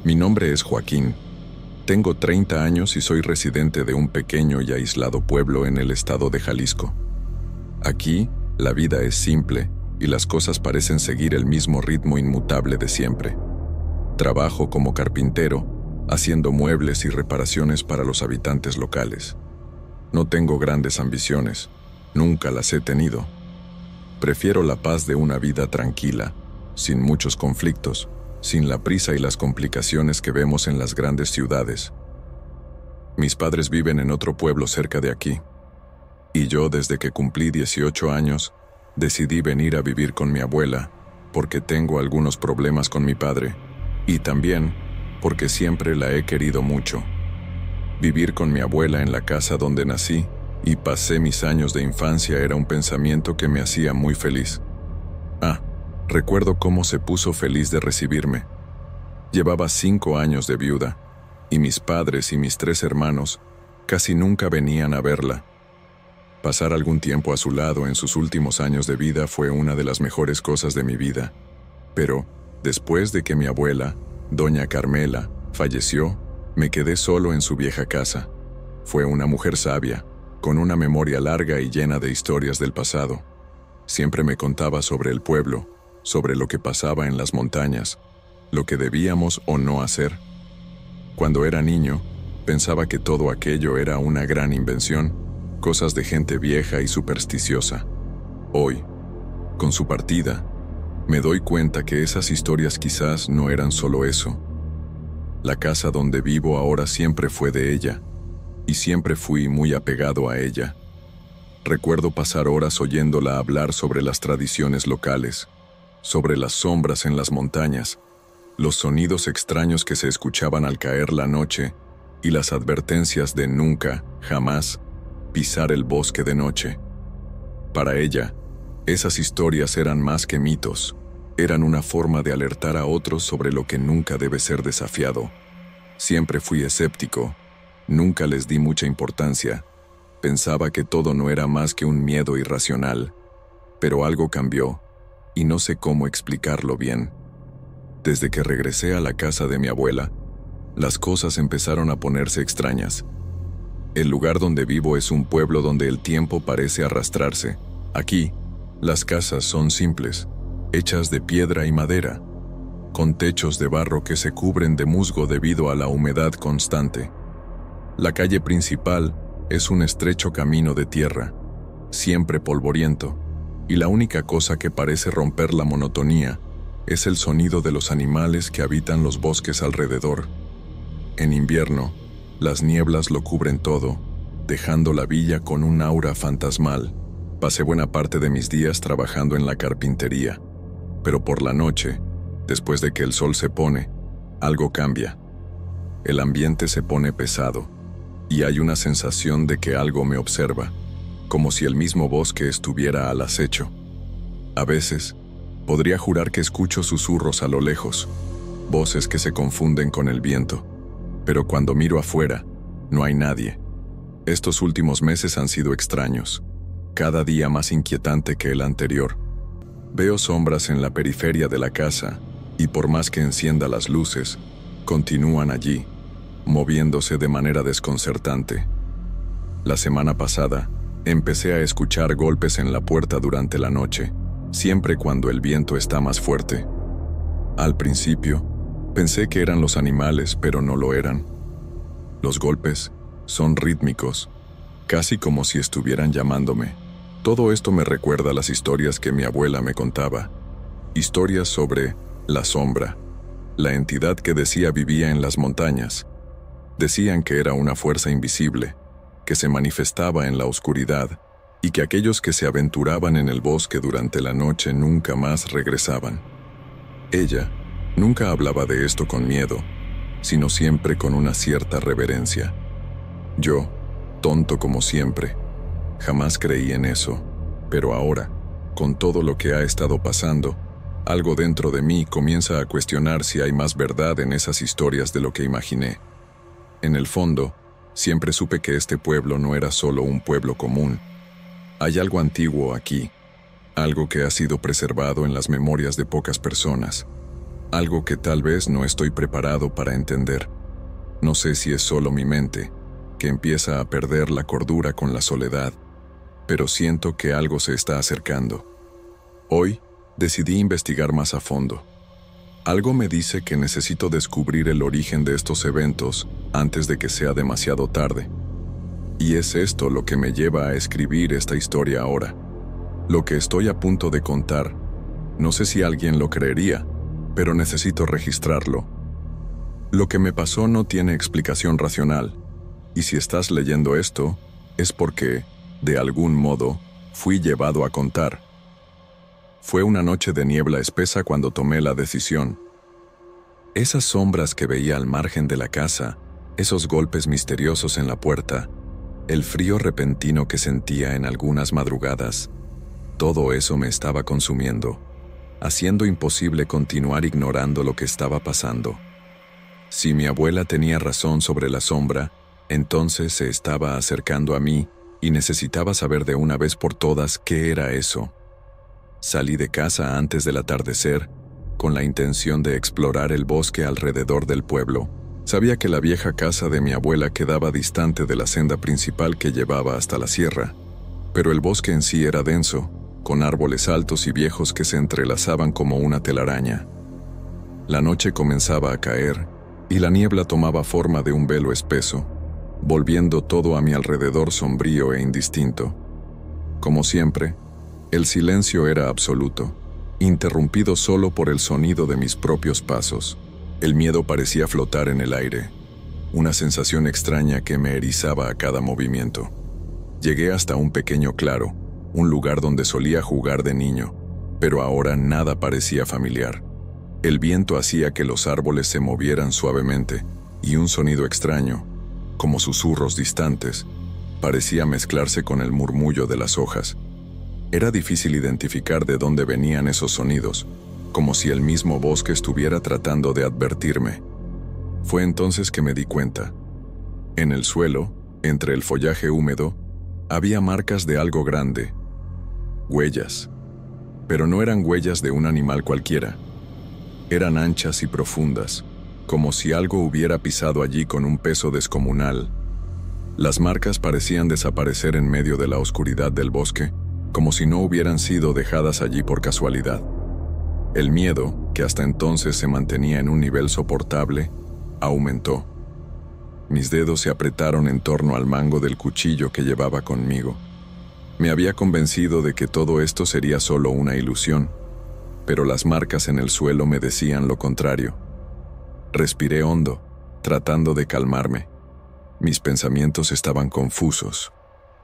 Mi nombre es Joaquín. Tengo 30 años y soy residente de un pequeño y aislado pueblo en el estado de Jalisco. Aquí, la vida es simple y las cosas parecen seguir el mismo ritmo inmutable de siempre. Trabajo como carpintero, haciendo muebles y reparaciones para los habitantes locales. No tengo grandes ambiciones, nunca las he tenido. Prefiero la paz de una vida tranquila, sin muchos conflictos, sin la prisa y las complicaciones que vemos en las grandes ciudades. Mis padres viven en otro pueblo cerca de aquí, y yo desde que cumplí 18 años, decidí venir a vivir con mi abuela, porque tengo algunos problemas con mi padre, y también porque siempre la he querido mucho. Vivir con mi abuela en la casa donde nací y pasé mis años de infancia era un pensamiento que me hacía muy feliz. Recuerdo cómo se puso feliz de recibirme. Llevaba 5 años de viuda, y mis padres y mis 3 hermanos casi nunca venían a verla. Pasar algún tiempo a su lado en sus últimos años de vida fue una de las mejores cosas de mi vida. Pero, después de que mi abuela, doña Carmela, falleció, me quedé solo en su vieja casa. Fue una mujer sabia, con una memoria larga y llena de historias del pasado. Siempre me contaba sobre el pueblo, sobre lo que pasaba en las montañas, lo que debíamos o no hacer. Cuando era niño, pensaba que todo aquello era una gran invención, cosas de gente vieja y supersticiosa. Hoy, con su partida, me doy cuenta que esas historias quizás no eran solo eso. La casa donde vivo ahora siempre fue de ella, y siempre fui muy apegado a ella. Recuerdo pasar horas oyéndola hablar sobre las tradiciones locales, sobre las sombras en las montañas, los sonidos extraños que se escuchaban al caer la noche y las advertencias de nunca, jamás, pisar el bosque de noche. Para ella, esas historias eran más que mitos, eran una forma de alertar a otros sobre lo que nunca debe ser desafiado. Siempre fui escéptico, nunca les di mucha importancia, pensaba que todo no era más que un miedo irracional, pero algo cambió, y no sé cómo explicarlo bien. Desde que regresé a la casa de mi abuela, las cosas empezaron a ponerse extrañas. El lugar donde vivo es un pueblo donde el tiempo parece arrastrarse. Aquí, las casas son simples, hechas de piedra y madera, con techos de barro que se cubren de musgo debido a la humedad constante. La calle principal es un estrecho camino de tierra, siempre polvoriento, y la única cosa que parece romper la monotonía es el sonido de los animales que habitan los bosques alrededor. En invierno, las nieblas lo cubren todo, dejando la villa con un aura fantasmal. Pasé buena parte de mis días trabajando en la carpintería, pero por la noche, después de que el sol se pone, algo cambia. El ambiente se pone pesado, y hay una sensación de que algo me observa, como si el mismo bosque estuviera al acecho. A veces, podría jurar que escucho susurros a lo lejos, voces que se confunden con el viento, pero cuando miro afuera, no hay nadie. Estos últimos meses han sido extraños, cada día más inquietante que el anterior. Veo sombras en la periferia de la casa, y por más que encienda las luces, continúan allí, moviéndose de manera desconcertante. La semana pasada, empecé a escuchar golpes en la puerta durante la noche, siempre cuando el viento está más fuerte. Al principio, pensé que eran los animales, pero no lo eran. Los golpes son rítmicos, casi como si estuvieran llamándome. Todo esto me recuerda a las historias que mi abuela me contaba, historias sobre la sombra, la entidad que decía vivía en las montañas. Decían que era una fuerza invisible, que se manifestaba en la oscuridad, y que aquellos que se aventuraban en el bosque durante la noche nunca más regresaban. Ella nunca hablaba de esto con miedo, sino siempre con una cierta reverencia. Yo, tonto como siempre, jamás creí en eso, pero ahora, con todo lo que ha estado pasando, algo dentro de mí comienza a cuestionar si hay más verdad en esas historias de lo que imaginé. En el fondo, siempre supe que este pueblo no era solo un pueblo común. Hay algo antiguo aquí, algo que ha sido preservado en las memorias de pocas personas. algo que tal vez no estoy preparado para entender. No sé si es solo mi mente, que empieza a perder la cordura con la soledad, pero siento que algo se está acercando. Hoy decidí investigar más a fondo. Algo me dice que necesito descubrir el origen de estos eventos antes de que sea demasiado tarde. Y es esto lo que me lleva a escribir esta historia ahora. Lo que estoy a punto de contar, no sé si alguien lo creería, pero necesito registrarlo. Lo que me pasó no tiene explicación racional, y si estás leyendo esto, es porque, de algún modo, fui llevado a contar. Fue una noche de niebla espesa cuando tomé la decisión. Esas sombras que veía al margen de la casa, esos golpes misteriosos en la puerta, el frío repentino que sentía en algunas madrugadas, todo eso me estaba consumiendo, haciendo imposible continuar ignorando lo que estaba pasando. Si mi abuela tenía razón sobre la sombra, entonces se estaba acercando a mí y necesitaba saber de una vez por todas qué era eso. Salí de casa antes del atardecer, con la intención de explorar el bosque alrededor del pueblo. Sabía que la vieja casa de mi abuela quedaba distante de la senda principal que llevaba hasta la sierra, pero el bosque en sí era denso, con árboles altos y viejos que se entrelazaban como una telaraña. La noche comenzaba a caer, y la niebla tomaba forma de un velo espeso, volviendo todo a mi alrededor sombrío e indistinto. Como siempre, el silencio era absoluto, interrumpido solo por el sonido de mis propios pasos. El miedo parecía flotar en el aire, una sensación extraña que me erizaba a cada movimiento. Llegué hasta un pequeño claro, un lugar donde solía jugar de niño, pero ahora nada parecía familiar. El viento hacía que los árboles se movieran suavemente, y un sonido extraño, como susurros distantes, parecía mezclarse con el murmullo de las hojas. Era difícil identificar de dónde venían esos sonidos, como si el mismo bosque estuviera tratando de advertirme. Fue entonces que me di cuenta. En el suelo, entre el follaje húmedo, había marcas de algo grande. Huellas. Pero no eran huellas de un animal cualquiera. Eran anchas y profundas, como si algo hubiera pisado allí con un peso descomunal. Las marcas parecían desaparecer en medio de la oscuridad del bosque, como si no hubieran sido dejadas allí por casualidad. El miedo, que hasta entonces se mantenía en un nivel soportable, aumentó. Mis dedos se apretaron en torno al mango del cuchillo que llevaba conmigo. Me había convencido de que todo esto sería solo una ilusión, pero las marcas en el suelo me decían lo contrario. Respiré hondo, tratando de calmarme. Mis pensamientos estaban confusos,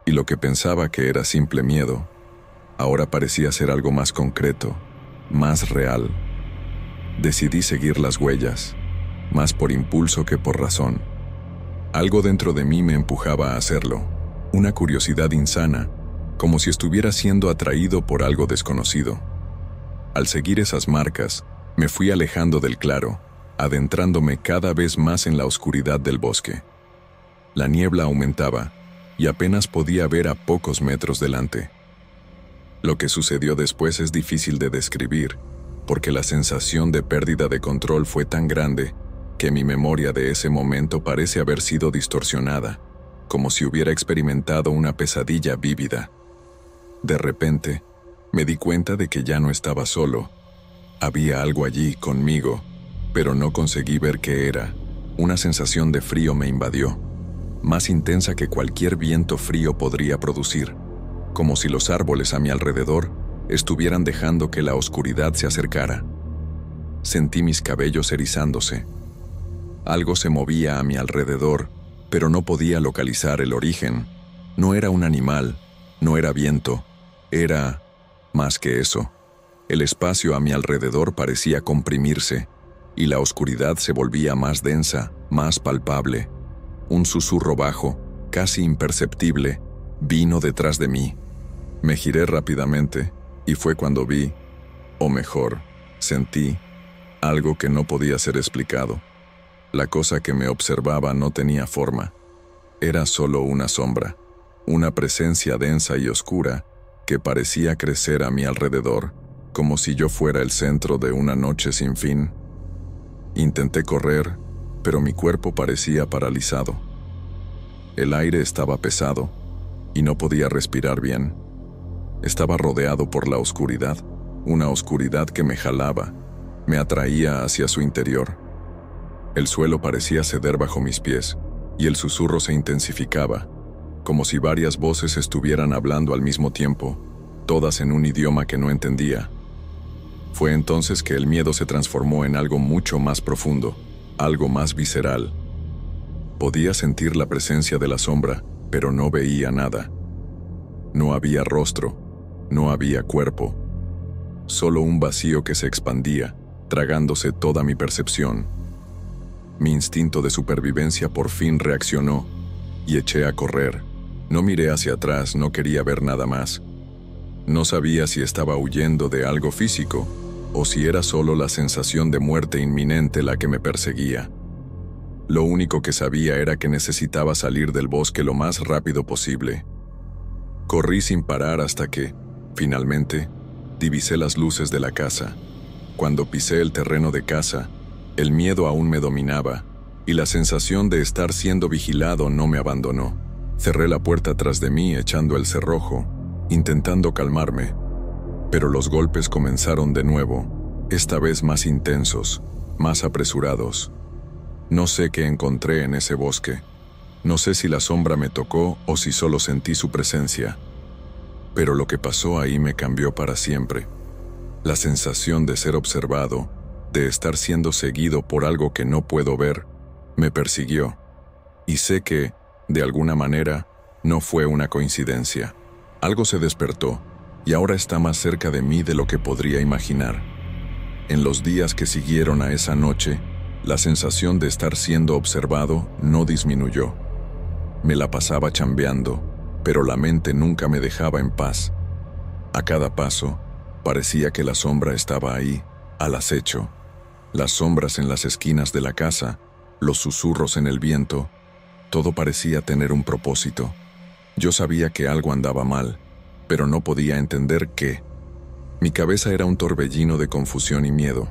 y lo que pensaba que era simple miedo, ahora parecía ser algo más concreto, más real. Decidí seguir las huellas, más por impulso que por razón. Algo dentro de mí me empujaba a hacerlo, una curiosidad insana, como si estuviera siendo atraído por algo desconocido. Al seguir esas marcas, me fui alejando del claro, adentrándome cada vez más en la oscuridad del bosque. La niebla aumentaba, y apenas podía ver a pocos metros delante. Lo que sucedió después es difícil de describir, porque la sensación de pérdida de control fue tan grande que mi memoria de ese momento parece haber sido distorsionada, como si hubiera experimentado una pesadilla vívida. De repente, me di cuenta de que ya no estaba solo. Había algo allí conmigo, pero no conseguí ver qué era. Una sensación de frío me invadió, más intensa que cualquier viento frío podría producir, como si los árboles a mi alrededor estuvieran dejando que la oscuridad se acercara. Sentí mis cabellos erizándose. Algo se movía a mi alrededor, pero no podía localizar el origen. No era un animal, no era viento, era más que eso. El espacio a mi alrededor parecía comprimirse, y la oscuridad se volvía más densa, más palpable. Un susurro bajo, casi imperceptible, vino detrás de mí. Me giré rápidamente, y fue cuando vi, o mejor, sentí, algo que no podía ser explicado. La cosa que me observaba no tenía forma. Era solo una sombra, una presencia densa y oscura que parecía crecer a mi alrededor, como si yo fuera el centro de una noche sin fin. Intenté correr, pero mi cuerpo parecía paralizado. El aire estaba pesado y no podía respirar bien. Estaba rodeado por la oscuridad, una oscuridad que me jalaba, me atraía hacia su interior. El suelo parecía ceder bajo mis pies y el susurro se intensificaba, como si varias voces estuvieran hablando al mismo tiempo, todas en un idioma que no entendía. Fue entonces que el miedo se transformó en algo mucho más profundo, algo más visceral. Podía sentir la presencia de la sombra, pero no veía nada. No había rostro, no había cuerpo, solo un vacío que se expandía, tragándose toda mi percepción. Mi instinto de supervivencia por fin reaccionó y eché a correr. No miré hacia atrás, no quería ver nada más. No sabía si estaba huyendo de algo físico o si era solo la sensación de muerte inminente la que me perseguía. Lo único que sabía era que necesitaba salir del bosque lo más rápido posible. Corrí sin parar hasta que, finalmente, divisé las luces de la casa. Cuando pisé el terreno de casa, el miedo aún me dominaba y la sensación de estar siendo vigilado no me abandonó. Cerré la puerta tras de mí echando el cerrojo, intentando calmarme, pero los golpes comenzaron de nuevo, esta vez más intensos, más apresurados. No sé qué encontré en ese bosque. No sé si la sombra me tocó o si solo sentí su presencia. Pero lo que pasó ahí me cambió para siempre. La sensación de ser observado, de estar siendo seguido por algo que no puedo ver, me persiguió. Y sé que, de alguna manera, no fue una coincidencia. Algo se despertó, y ahora está más cerca de mí de lo que podría imaginar. En los días que siguieron a esa noche, la sensación de estar siendo observado no disminuyó. Me la pasaba chambeando, pero la mente nunca me dejaba en paz. A cada paso, parecía que la sombra estaba ahí, al acecho. Las sombras en las esquinas de la casa, los susurros en el viento, todo parecía tener un propósito. Yo sabía que algo andaba mal, pero no podía entender qué. Mi cabeza era un torbellino de confusión y miedo.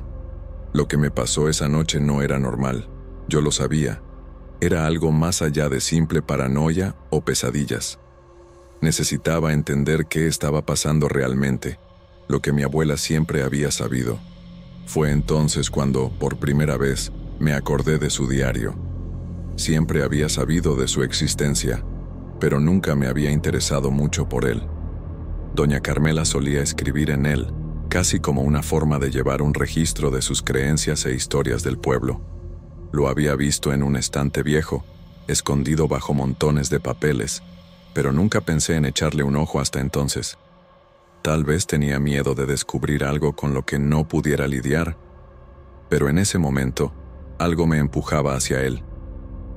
Lo que me pasó esa noche no era normal, yo lo sabía. Era algo más allá de simple paranoia o pesadillas. Necesitaba entender qué estaba pasando realmente, lo que mi abuela siempre había sabido. Fue entonces cuando, por primera vez, me acordé de su diario. Siempre había sabido de su existencia, pero nunca me había interesado mucho por él. Doña Carmela solía escribir en él, casi como una forma de llevar un registro de sus creencias e historias del pueblo. Lo había visto en un estante viejo, escondido bajo montones de papeles, pero nunca pensé en echarle un ojo hasta entonces. Tal vez tenía miedo de descubrir algo con lo que no pudiera lidiar, pero en ese momento, algo me empujaba hacia él.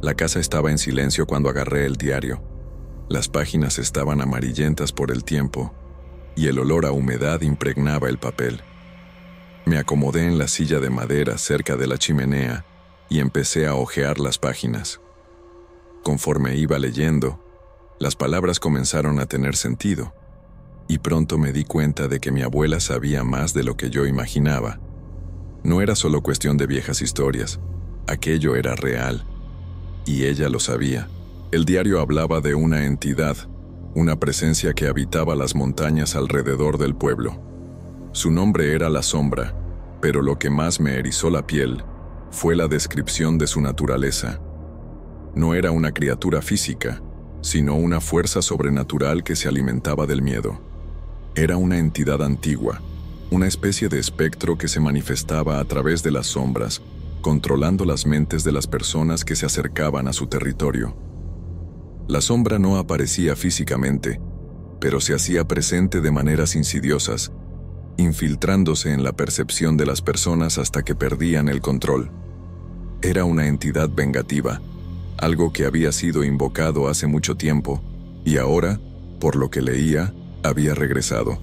La casa estaba en silencio cuando agarré el diario. Las páginas estaban amarillentas por el tiempo, y el olor a humedad impregnaba el papel. Me acomodé en la silla de madera cerca de la chimenea y empecé a hojear las páginas. Conforme iba leyendo, las palabras comenzaron a tener sentido, y pronto me di cuenta de que mi abuela sabía más de lo que yo imaginaba. No era solo cuestión de viejas historias, aquello era real, y ella lo sabía. El diario hablaba de una entidad, una presencia que habitaba las montañas alrededor del pueblo. Su nombre era la Sombra, pero lo que más me erizó la piel fue la descripción de su naturaleza. No era una criatura física, sino una fuerza sobrenatural que se alimentaba del miedo. Era una entidad antigua, una especie de espectro que se manifestaba a través de las sombras, controlando las mentes de las personas que se acercaban a su territorio. La sombra no aparecía físicamente, pero se hacía presente de maneras insidiosas, infiltrándose en la percepción de las personas hasta que perdían el control. Era una entidad vengativa, algo que había sido invocado hace mucho tiempo, y ahora, por lo que leía, había regresado.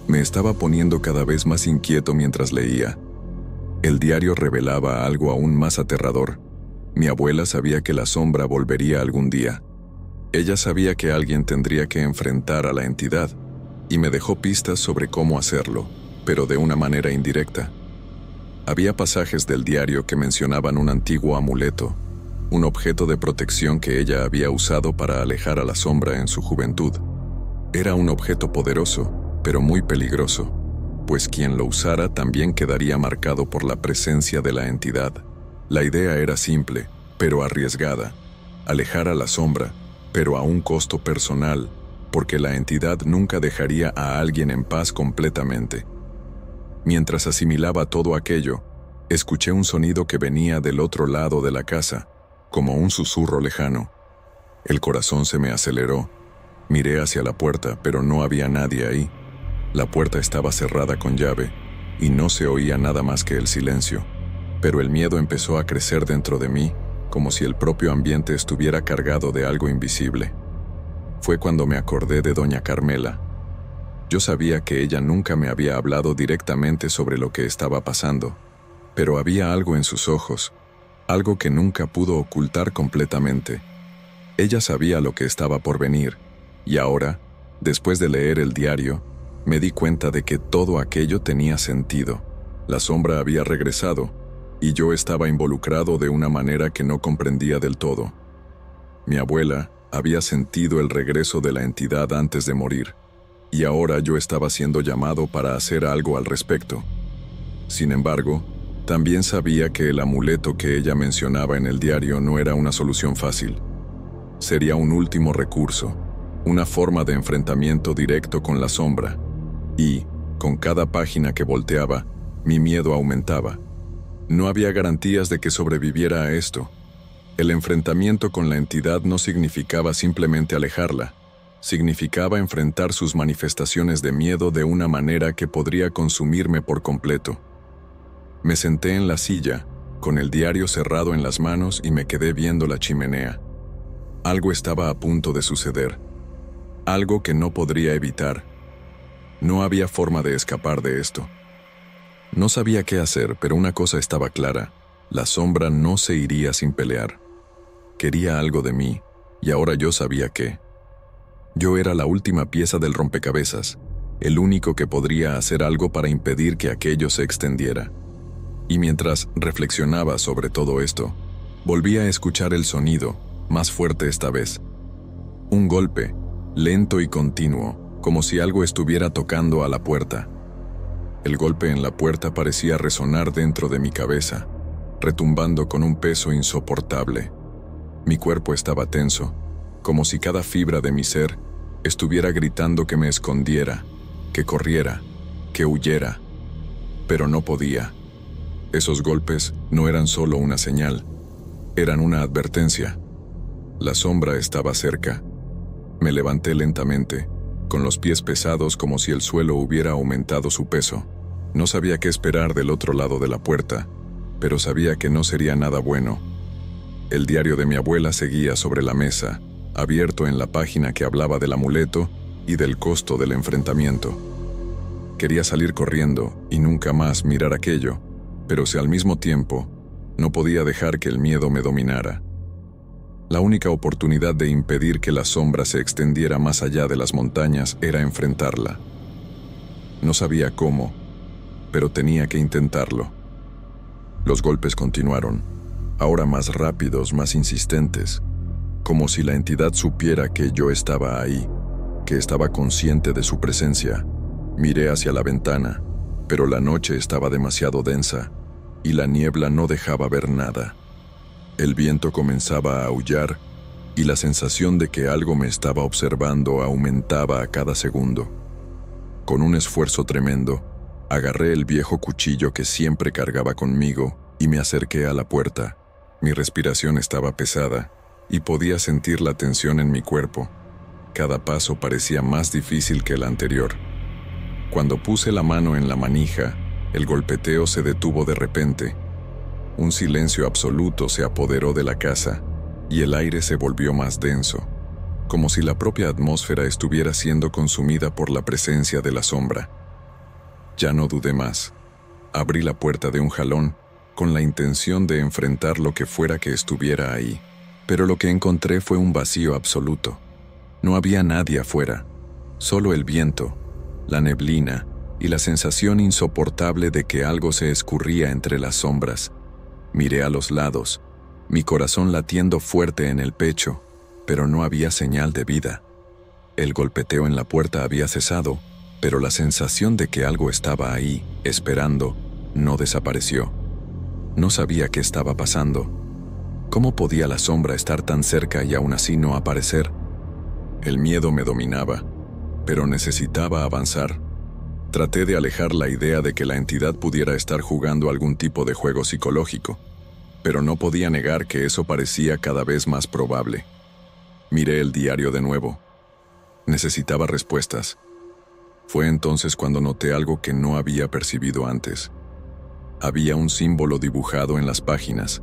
Me estaba poniendo cada vez más inquieto mientras leía. El diario revelaba algo aún más aterrador. Mi abuela sabía que la sombra volvería algún día. Ella sabía que alguien tendría que enfrentar a la entidad, y me dejó pistas sobre cómo hacerlo, pero de una manera indirecta. Había pasajes del diario que mencionaban un antiguo amuleto, un objeto de protección que ella había usado para alejar a la sombra en su juventud. Era un objeto poderoso, pero muy peligroso, pues quien lo usara también quedaría marcado por la presencia de la entidad. La idea era simple, pero arriesgada: alejar a la sombra, pero a un costo personal, porque la entidad nunca dejaría a alguien en paz completamente. Mientras asimilaba todo aquello, escuché un sonido que venía del otro lado de la casa, como un susurro lejano. El corazón se me aceleró. Miré hacia la puerta, pero no había nadie ahí. La puerta estaba cerrada con llave, y no se oía nada más que el silencio. Pero el miedo empezó a crecer dentro de mí, como si el propio ambiente estuviera cargado de algo invisible. Fue cuando me acordé de doña Carmela. Yo sabía que ella nunca me había hablado directamente sobre lo que estaba pasando, pero había algo en sus ojos, algo que nunca pudo ocultar completamente. Ella sabía lo que estaba por venir, y ahora, después de leer el diario, me di cuenta de que todo aquello tenía sentido. La sombra había regresado, y yo estaba involucrado de una manera que no comprendía del todo. Mi abuela había sentido el regreso de la entidad antes de morir, y ahora yo estaba siendo llamado para hacer algo al respecto. Sin embargo, también sabía que el amuleto que ella mencionaba en el diario no era una solución fácil. Sería un último recurso, una forma de enfrentamiento directo con la sombra, y, con cada página que volteaba, mi miedo aumentaba. No había garantías de que sobreviviera a esto. El enfrentamiento con la entidad no significaba simplemente alejarla, significaba enfrentar sus manifestaciones de miedo de una manera que podría consumirme por completo. Me senté en la silla, con el diario cerrado en las manos, y me quedé viendo la chimenea. Algo estaba a punto de suceder, algo que no podría evitar. No había forma de escapar de esto. No sabía qué hacer, pero una cosa estaba clara: la sombra no se iría sin pelear. Quería algo de mí, y ahora yo sabía qué. Yo era la última pieza del rompecabezas, el único que podría hacer algo para impedir que aquello se extendiera. Y mientras reflexionaba sobre todo esto, volví a escuchar el sonido, más fuerte esta vez. Un golpe, lento y continuo, como si algo estuviera tocando a la puerta. El golpe en la puerta parecía resonar dentro de mi cabeza, retumbando con un peso insoportable. Mi cuerpo estaba tenso, como si cada fibra de mi ser estuviera gritando que me escondiera, que corriera, que huyera. Pero no podía. Esos golpes no eran solo una señal, eran una advertencia. La sombra estaba cerca. Me levanté lentamente, con los pies pesados como si el suelo hubiera aumentado su peso. No sabía qué esperar del otro lado de la puerta, pero sabía que no sería nada bueno. El diario de mi abuela seguía sobre la mesa, abierto en la página que hablaba del amuleto y del costo del enfrentamiento. Quería salir corriendo y nunca más mirar aquello, pero si al mismo tiempo no podía dejar que el miedo me dominara. La única oportunidad de impedir que la sombra se extendiera más allá de las montañas era enfrentarla. No sabía cómo, pero tenía que intentarlo. Los golpes continuaron, ahora más rápidos, más insistentes, como si la entidad supiera que yo estaba ahí, que estaba consciente de su presencia. Miré hacia la ventana, pero la noche estaba demasiado densa, y la niebla no dejaba ver nada. El viento comenzaba a aullar, y la sensación de que algo me estaba observando aumentaba a cada segundo. Con un esfuerzo tremendo, agarré el viejo cuchillo que siempre cargaba conmigo y me acerqué a la puerta. Mi respiración estaba pesada, y podía sentir la tensión en mi cuerpo. Cada paso parecía más difícil que el anterior. Cuando puse la mano en la manija, el golpeteo se detuvo de repente. Un silencio absoluto se apoderó de la casa, y el aire se volvió más denso, como si la propia atmósfera estuviera siendo consumida por la presencia de la sombra. Ya no dudé más. Abrí la puerta de un jalón, con la intención de enfrentar lo que fuera que estuviera ahí. Pero lo que encontré fue un vacío absoluto. No había nadie afuera, solo el viento, la neblina y la sensación insoportable de que algo se escurría entre las sombras. Miré a los lados, mi corazón latiendo fuerte en el pecho, pero no había señal de vida. El golpeteo en la puerta había cesado, pero la sensación de que algo estaba ahí, esperando, no desapareció. No sabía qué estaba pasando. ¿Cómo podía la sombra estar tan cerca y aún así no aparecer? El miedo me dominaba, pero necesitaba avanzar. Traté de alejar la idea de que la entidad pudiera estar jugando algún tipo de juego psicológico, pero no podía negar que eso parecía cada vez más probable. Miré el diario de nuevo. Necesitaba respuestas. Fue entonces cuando noté algo que no había percibido antes. Había un símbolo dibujado en las páginas,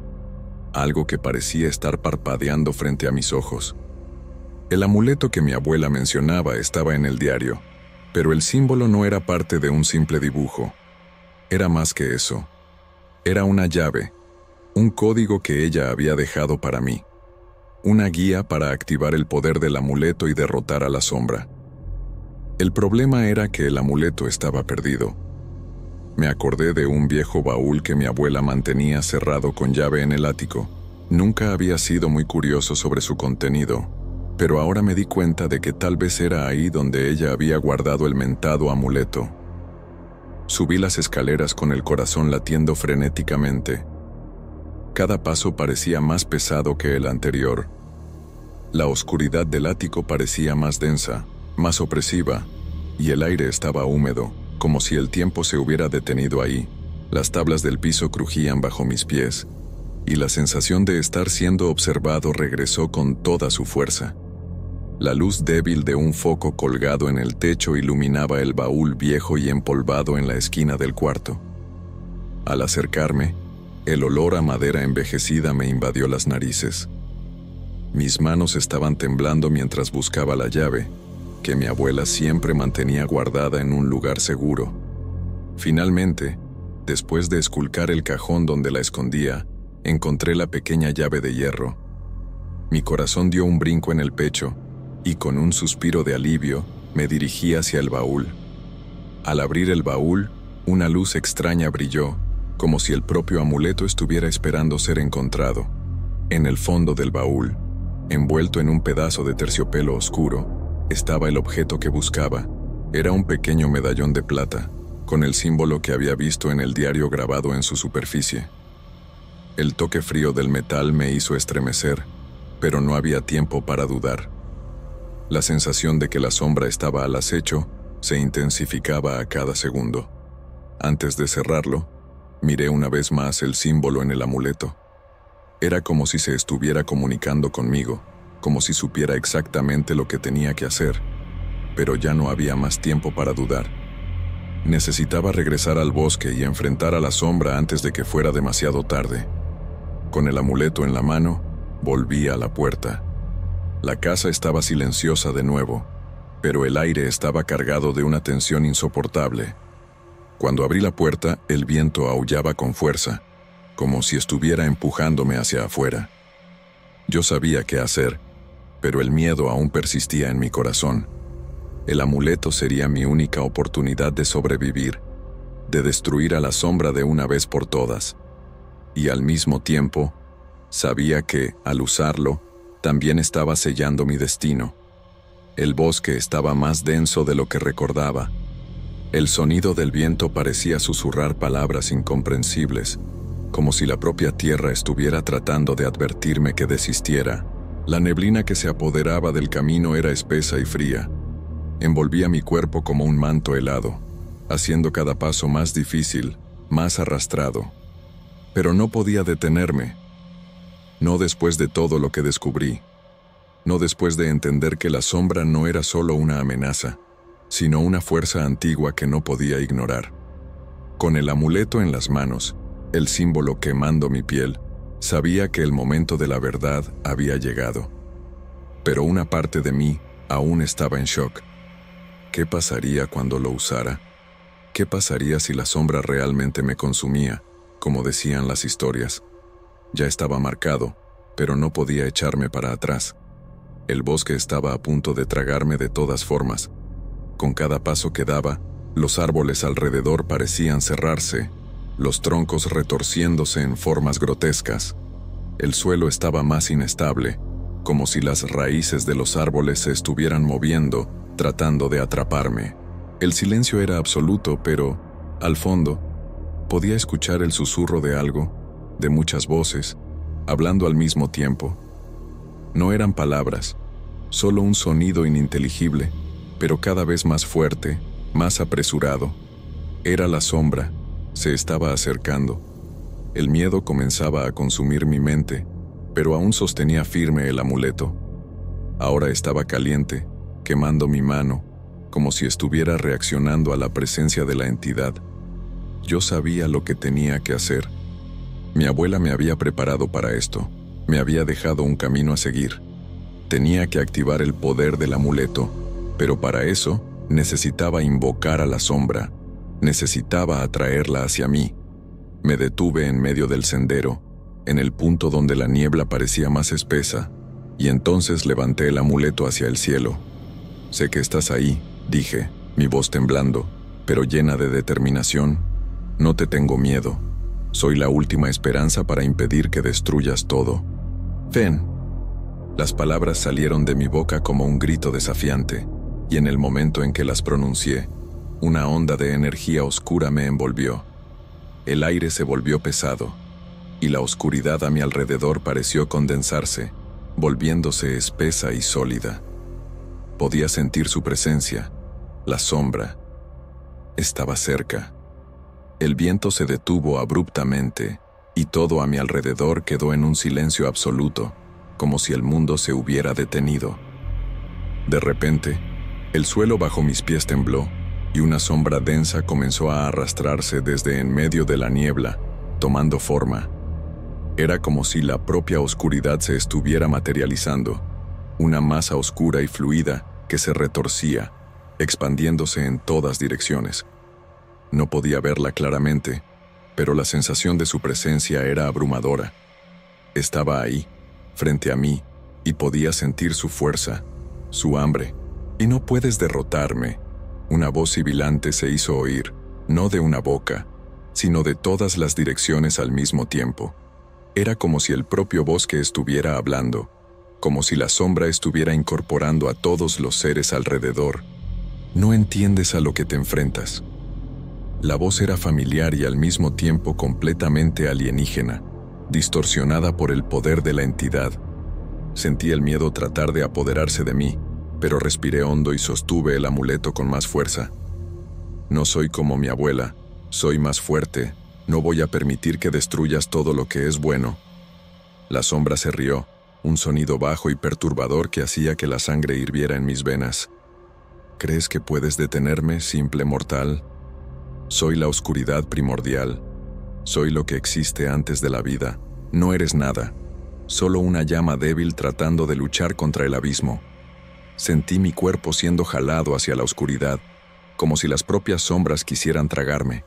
algo que parecía estar parpadeando frente a mis ojos. El amuleto que mi abuela mencionaba estaba en el diario, pero el símbolo no era parte de un simple dibujo. Era más que eso. Era una llave, un código que ella había dejado para mí. Una guía para activar el poder del amuleto y derrotar a la sombra. El problema era que el amuleto estaba perdido. Me acordé de un viejo baúl que mi abuela mantenía cerrado con llave en el ático. Nunca había sido muy curioso sobre su contenido, pero ahora me di cuenta de que tal vez era ahí donde ella había guardado el mentado amuleto. Subí las escaleras con el corazón latiendo frenéticamente. Cada paso parecía más pesado que el anterior. La oscuridad del ático parecía más densa, más opresiva, y el aire estaba húmedo, como si el tiempo se hubiera detenido ahí. Las tablas del piso crujían bajo mis pies, y la sensación de estar siendo observado regresó con toda su fuerza. La luz débil de un foco colgado en el techo iluminaba el baúl viejo y empolvado en la esquina del cuarto. Al acercarme, el olor a madera envejecida me invadió las narices. Mis manos estaban temblando mientras buscaba la llave, que mi abuela siempre mantenía guardada en un lugar seguro. Finalmente, después de esculcar el cajón donde la escondía, encontré la pequeña llave de hierro. Mi corazón dio un brinco en el pecho, y con un suspiro de alivio, me dirigí hacia el baúl. Al abrir el baúl, una luz extraña brilló, como si el propio amuleto estuviera esperando ser encontrado. En el fondo del baúl, envuelto en un pedazo de terciopelo oscuro, estaba el objeto que buscaba. Era un pequeño medallón de plata, con el símbolo que había visto en el diario grabado en su superficie. El toque frío del metal me hizo estremecer, pero no había tiempo para dudar. La sensación de que la sombra estaba al acecho se intensificaba a cada segundo. Antes de cerrarlo, miré una vez más el símbolo en el amuleto. Era como si se estuviera comunicando conmigo, como si supiera exactamente lo que tenía que hacer, pero ya no había más tiempo para dudar. Necesitaba regresar al bosque y enfrentar a la sombra antes de que fuera demasiado tarde. Con el amuleto en la mano, volví a la puerta. La casa estaba silenciosa de nuevo, pero el aire estaba cargado de una tensión insoportable. Cuando abrí la puerta, el viento aullaba con fuerza, como si estuviera empujándome hacia afuera. Yo sabía qué hacer, pero el miedo aún persistía en mi corazón. El amuleto sería mi única oportunidad de sobrevivir, de destruir a la sombra de una vez por todas. Y al mismo tiempo, sabía que, al usarlo, también estaba sellando mi destino. El bosque estaba más denso de lo que recordaba. El sonido del viento parecía susurrar palabras incomprensibles, como si la propia tierra estuviera tratando de advertirme que desistiera. La neblina que se apoderaba del camino era espesa y fría. Envolvía mi cuerpo como un manto helado, haciendo cada paso más difícil, más arrastrado. Pero no podía detenerme. No después de todo lo que descubrí. No después de entender que la sombra no era solo una amenaza, sino una fuerza antigua que no podía ignorar. Con el amuleto en las manos, el símbolo quemando mi piel, sabía que el momento de la verdad había llegado. Pero una parte de mí aún estaba en shock. ¿Qué pasaría cuando lo usara? ¿Qué pasaría si la sombra realmente me consumía, como decían las historias? Ya estaba marcado, pero no podía echarme para atrás. El bosque estaba a punto de tragarme de todas formas. Con cada paso que daba, Los árboles alrededor parecían cerrarse, los troncos retorciéndose en formas grotescas. El suelo estaba más inestable, como si las raíces de los árboles se estuvieran moviendo, tratando de atraparme. El silencio era absoluto, pero, al fondo, podía escuchar el susurro de algo, de muchas voces, hablando al mismo tiempo. No eran palabras, solo un sonido ininteligible, pero cada vez más fuerte, más apresurado. Era la sombra, se estaba acercando. El miedo comenzaba a consumir mi mente, pero aún sostenía firme el amuleto. Ahora estaba caliente, quemando mi mano, como si estuviera reaccionando a la presencia de la entidad. Yo sabía lo que tenía que hacer. Mi abuela me había preparado para esto, me había dejado un camino a seguir. Tenía que activar el poder del amuleto, pero para eso necesitaba invocar a la sombra, necesitaba atraerla hacia mí. Me detuve en medio del sendero, en el punto donde la niebla parecía más espesa, y entonces levanté el amuleto hacia el cielo. «Sé que estás ahí», dije, mi voz temblando, pero llena de determinación. «No te tengo miedo. Soy la última esperanza para impedir que destruyas todo. Ven». Las palabras salieron de mi boca como un grito desafiante, y en el momento en que las pronuncié, una onda de energía oscura me envolvió. El aire se volvió pesado, y la oscuridad a mi alrededor pareció condensarse, volviéndose espesa y sólida. Podía sentir su presencia, la sombra. Estaba cerca. El viento se detuvo abruptamente, y todo a mi alrededor quedó en un silencio absoluto, como si el mundo se hubiera detenido. De repente, el suelo bajo mis pies tembló, y una sombra densa comenzó a arrastrarse desde en medio de la niebla, tomando forma. Era como si la propia oscuridad se estuviera materializando, una masa oscura y fluida que se retorcía, expandiéndose en todas direcciones. No podía verla claramente, pero la sensación de su presencia era abrumadora. Estaba ahí, frente a mí, y podía sentir su fuerza, su hambre. «Y no puedes derrotarme», una voz sibilante se hizo oír, no de una boca, sino de todas las direcciones al mismo tiempo. Era como si el propio bosque estuviera hablando, como si la sombra estuviera incorporando a todos los seres alrededor. «No entiendes a lo que te enfrentas». La voz era familiar y al mismo tiempo completamente alienígena, distorsionada por el poder de la entidad. Sentí el miedo tratar de apoderarse de mí, pero respiré hondo y sostuve el amuleto con más fuerza. «No soy como mi abuela, soy más fuerte, no voy a permitir que destruyas todo lo que es bueno». La sombra se rió, un sonido bajo y perturbador que hacía que la sangre hirviera en mis venas. «¿Crees que puedes detenerme, simple mortal? Soy la oscuridad primordial. Soy lo que existe antes de la vida. No eres nada, solo una llama débil tratando de luchar contra el abismo». Sentí mi cuerpo siendo jalado hacia la oscuridad, como si las propias sombras quisieran tragarme.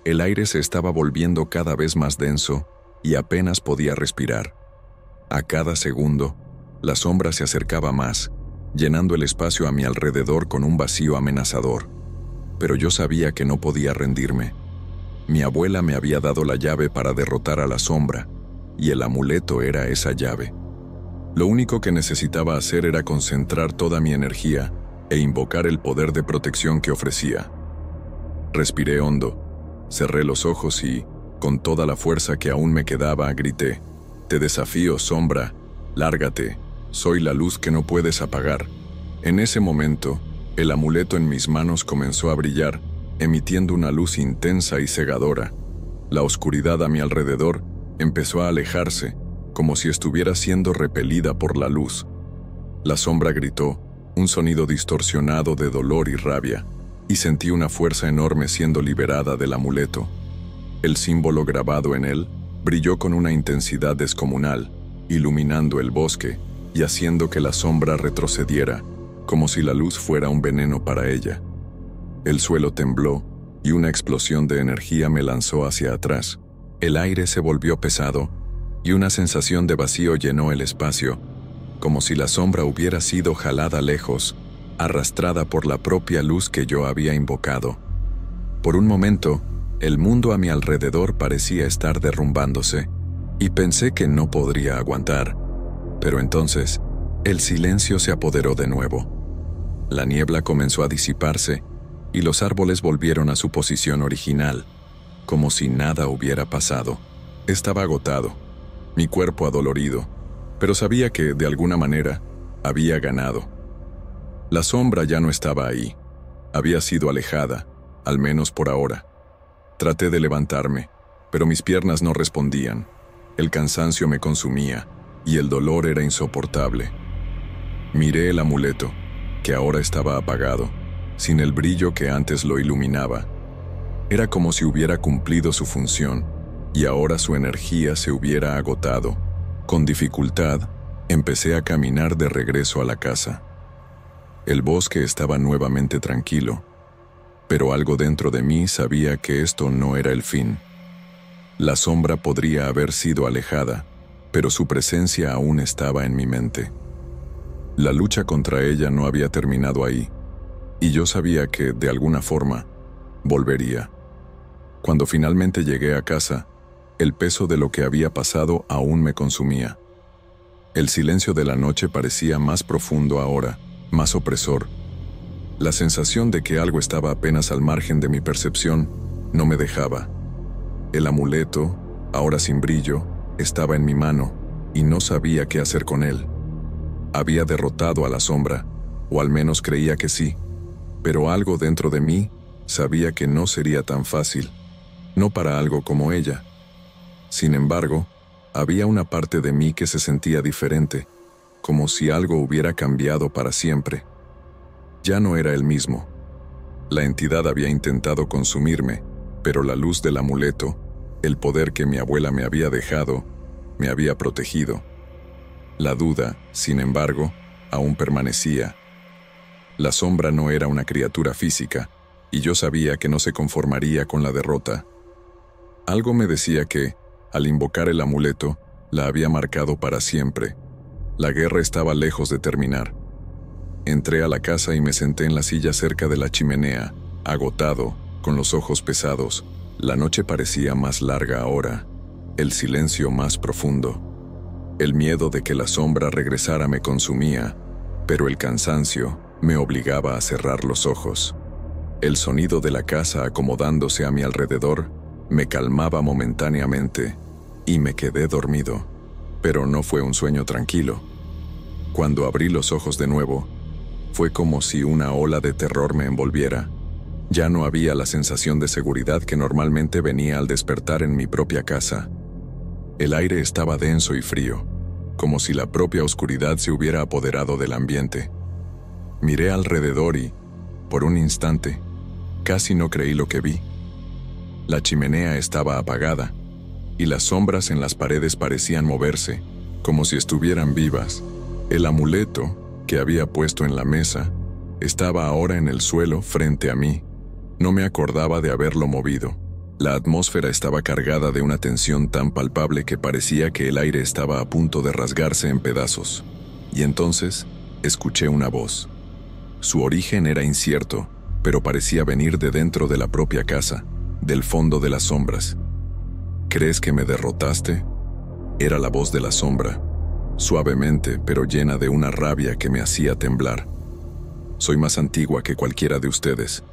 El aire se estaba volviendo cada vez más denso y apenas podía respirar. A cada segundo, la sombra se acercaba más, llenando el espacio a mi alrededor con un vacío amenazador. Pero yo sabía que no podía rendirme. Mi abuela me había dado la llave para derrotar a la sombra, y el amuleto era esa llave. Lo único que necesitaba hacer era concentrar toda mi energía e invocar el poder de protección que ofrecía. Respiré hondo, cerré los ojos y, con toda la fuerza que aún me quedaba, grité: «Te desafío, sombra, lárgate, soy la luz que no puedes apagar». En ese momento, el amuleto en mis manos comenzó a brillar, emitiendo una luz intensa y cegadora. La oscuridad a mi alrededor empezó a alejarse, como si estuviera siendo repelida por la luz. La sombra gritó, un sonido distorsionado de dolor y rabia, y sentí una fuerza enorme siendo liberada del amuleto. El símbolo grabado en él brilló con una intensidad descomunal, iluminando el bosque y haciendo que la sombra retrocediera, como si la luz fuera un veneno para ella. El suelo tembló y una explosión de energía me lanzó hacia atrás. El aire se volvió pesado y una sensación de vacío llenó el espacio, como si la sombra hubiera sido jalada lejos, arrastrada por la propia luz que yo había invocado. Por un momento, el mundo a mi alrededor parecía estar derrumbándose, y pensé que no podría aguantar, pero entonces, el silencio se apoderó de nuevo. La niebla comenzó a disiparse, y los árboles volvieron a su posición original, como si nada hubiera pasado. Estaba agotado, mi cuerpo adolorido, pero sabía que, de alguna manera, había ganado. La sombra ya no estaba ahí. Había sido alejada, al menos por ahora. Traté de levantarme, pero mis piernas no respondían. El cansancio me consumía, y el dolor era insoportable. Miré el amuleto, que ahora estaba apagado, sin el brillo que antes lo iluminaba. Era como si hubiera cumplido su función, y ahora su energía se hubiera agotado. Con dificultad, empecé a caminar de regreso a la casa. El bosque estaba nuevamente tranquilo, pero algo dentro de mí sabía que esto no era el fin. La sombra podría haber sido alejada, pero su presencia aún estaba en mi mente. La lucha contra ella no había terminado ahí, y yo sabía que, de alguna forma, volvería. Cuando finalmente llegué a casa, el peso de lo que había pasado aún me consumía. El silencio de la noche parecía más profundo ahora, más opresor. La sensación de que algo estaba apenas al margen de mi percepción no me dejaba. El amuleto, ahora sin brillo, estaba en mi mano y no sabía qué hacer con él. Había derrotado a la sombra, o al menos creía que sí, pero algo dentro de mí sabía que no sería tan fácil, no para algo como ella. Sin embargo, había una parte de mí que se sentía diferente, como si algo hubiera cambiado para siempre. Ya no era el mismo. La entidad había intentado consumirme, pero la luz del amuleto, el poder que mi abuela me había dejado, me había protegido. La duda, sin embargo, aún permanecía. La sombra no era una criatura física, y yo sabía que no se conformaría con la derrota. Algo me decía que, al invocar el amuleto, la había marcado para siempre. La guerra estaba lejos de terminar. Entré a la casa y me senté en la silla cerca de la chimenea, agotado, con los ojos pesados. La noche parecía más larga ahora, el silencio más profundo. El miedo de que la sombra regresara me consumía, pero el cansancio me obligaba a cerrar los ojos. El sonido de la casa acomodándose a mi alrededor me calmaba momentáneamente y me quedé dormido, pero no fue un sueño tranquilo. Cuando abrí los ojos de nuevo, fue como si una ola de terror me envolviera. Ya no había la sensación de seguridad que normalmente venía al despertar en mi propia casa. El aire estaba denso y frío, como si la propia oscuridad se hubiera apoderado del ambiente. Miré alrededor y, por un instante, casi no creí lo que vi. La chimenea estaba apagada, y las sombras en las paredes parecían moverse, como si estuvieran vivas. El amuleto, que había puesto en la mesa, estaba ahora en el suelo frente a mí. No me acordaba de haberlo movido. La atmósfera estaba cargada de una tensión tan palpable que parecía que el aire estaba a punto de rasgarse en pedazos. Y entonces, escuché una voz. Su origen era incierto, pero parecía venir de dentro de la propia casa, del fondo de las sombras. ¿Crees que me derrotaste? Era la voz de la sombra, suavemente pero llena de una rabia que me hacía temblar. Soy más antigua que cualquiera de ustedes.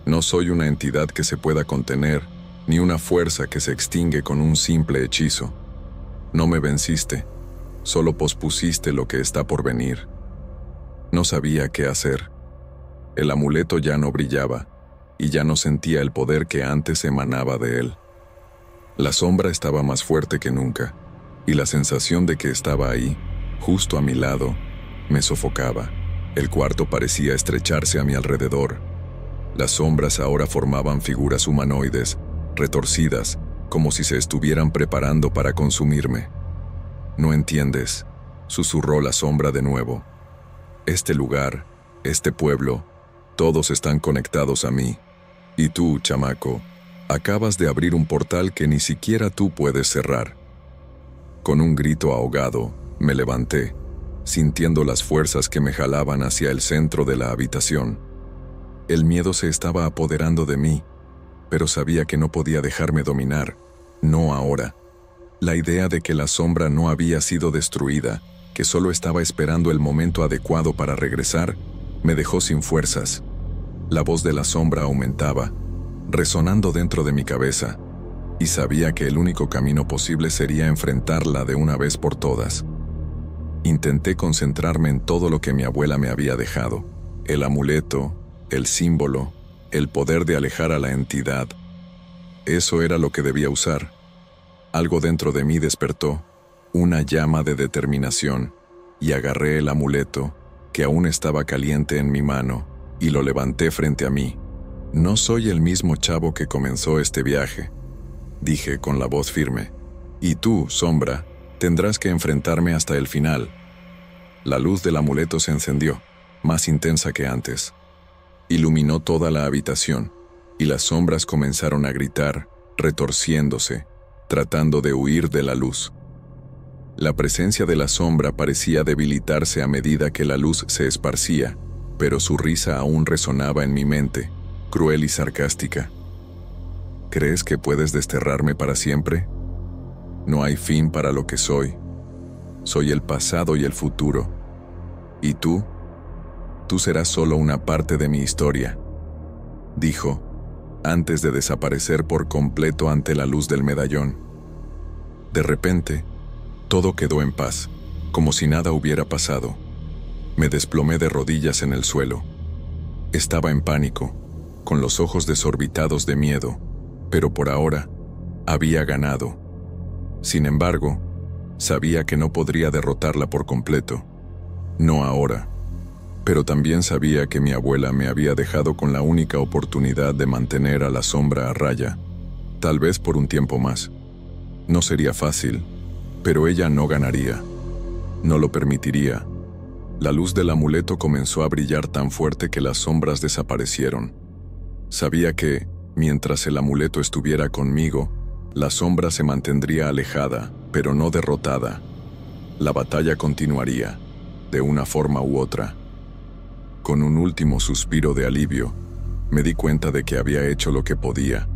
No soy una entidad que se pueda contener, ni una fuerza que se extingue con un simple hechizo. No me venciste, solo pospusiste lo que está por venir. No sabía qué hacer. El amuleto ya no brillaba, y ya no sentía el poder que antes emanaba de él. La sombra estaba más fuerte que nunca, y la sensación de que estaba ahí, justo a mi lado, me sofocaba. El cuarto parecía estrecharse a mi alrededor. Las sombras ahora formaban figuras humanoides, retorcidas, como si se estuvieran preparando para consumirme. «No entiendes», susurró la sombra de nuevo. «Este lugar, este pueblo, todos están conectados a mí. Y tú, chamaco, acabas de abrir un portal que ni siquiera tú puedes cerrar». Con un grito ahogado, me levanté. sintiendo las fuerzas que me jalaban hacia el centro de la habitación. El miedo se estaba apoderando de mí, pero sabía que no podía dejarme dominar, no ahora. La idea de que la sombra no había sido destruida, que solo estaba esperando el momento adecuado para regresar, me dejó sin fuerzas. La voz de la sombra aumentaba, resonando dentro de mi cabeza, y sabía que el único camino posible sería enfrentarla de una vez por todas. Intenté concentrarme en todo lo que mi abuela me había dejado: el amuleto, el símbolo, el poder de alejar a la entidad. Eso era lo que debía usar. Algo dentro de mí despertó, una llama de determinación, y agarré el amuleto, que aún estaba caliente en mi mano, y lo levanté frente a mí. «No soy el mismo chavo que comenzó este viaje», dije con la voz firme. «Y tú, sombra, tendrás que enfrentarme hasta el final». La luz del amuleto se encendió, más intensa que antes. Iluminó toda la habitación, y las sombras comenzaron a gritar, retorciéndose, tratando de huir de la luz. La presencia de la sombra parecía debilitarse a medida que la luz se esparcía, pero su risa aún resonaba en mi mente, cruel y sarcástica. «¿Crees que puedes desterrarme para siempre? No hay fin para lo que soy. Soy el pasado y el futuro. ¿Y tú? Tú serás solo una parte de mi historia», dijo, antes de desaparecer por completo ante la luz del medallón. De repente, todo quedó en paz, como si nada hubiera pasado. Me desplomé de rodillas en el suelo. Estaba en pánico, con los ojos desorbitados de miedo, pero por ahora había ganado. Sin embargo, sabía que no podría derrotarla por completo. No ahora. Pero también sabía que mi abuela me había dejado con la única oportunidad de mantener a la sombra a raya, tal vez por un tiempo más. No sería fácil, pero ella no ganaría. No lo permitiría. La luz del amuleto comenzó a brillar tan fuerte que las sombras desaparecieron. Sabía que, mientras el amuleto estuviera conmigo, la sombra se mantendría alejada, pero no derrotada. La batalla continuaría, de una forma u otra. Con un último suspiro de alivio, me di cuenta de que había hecho lo que podía.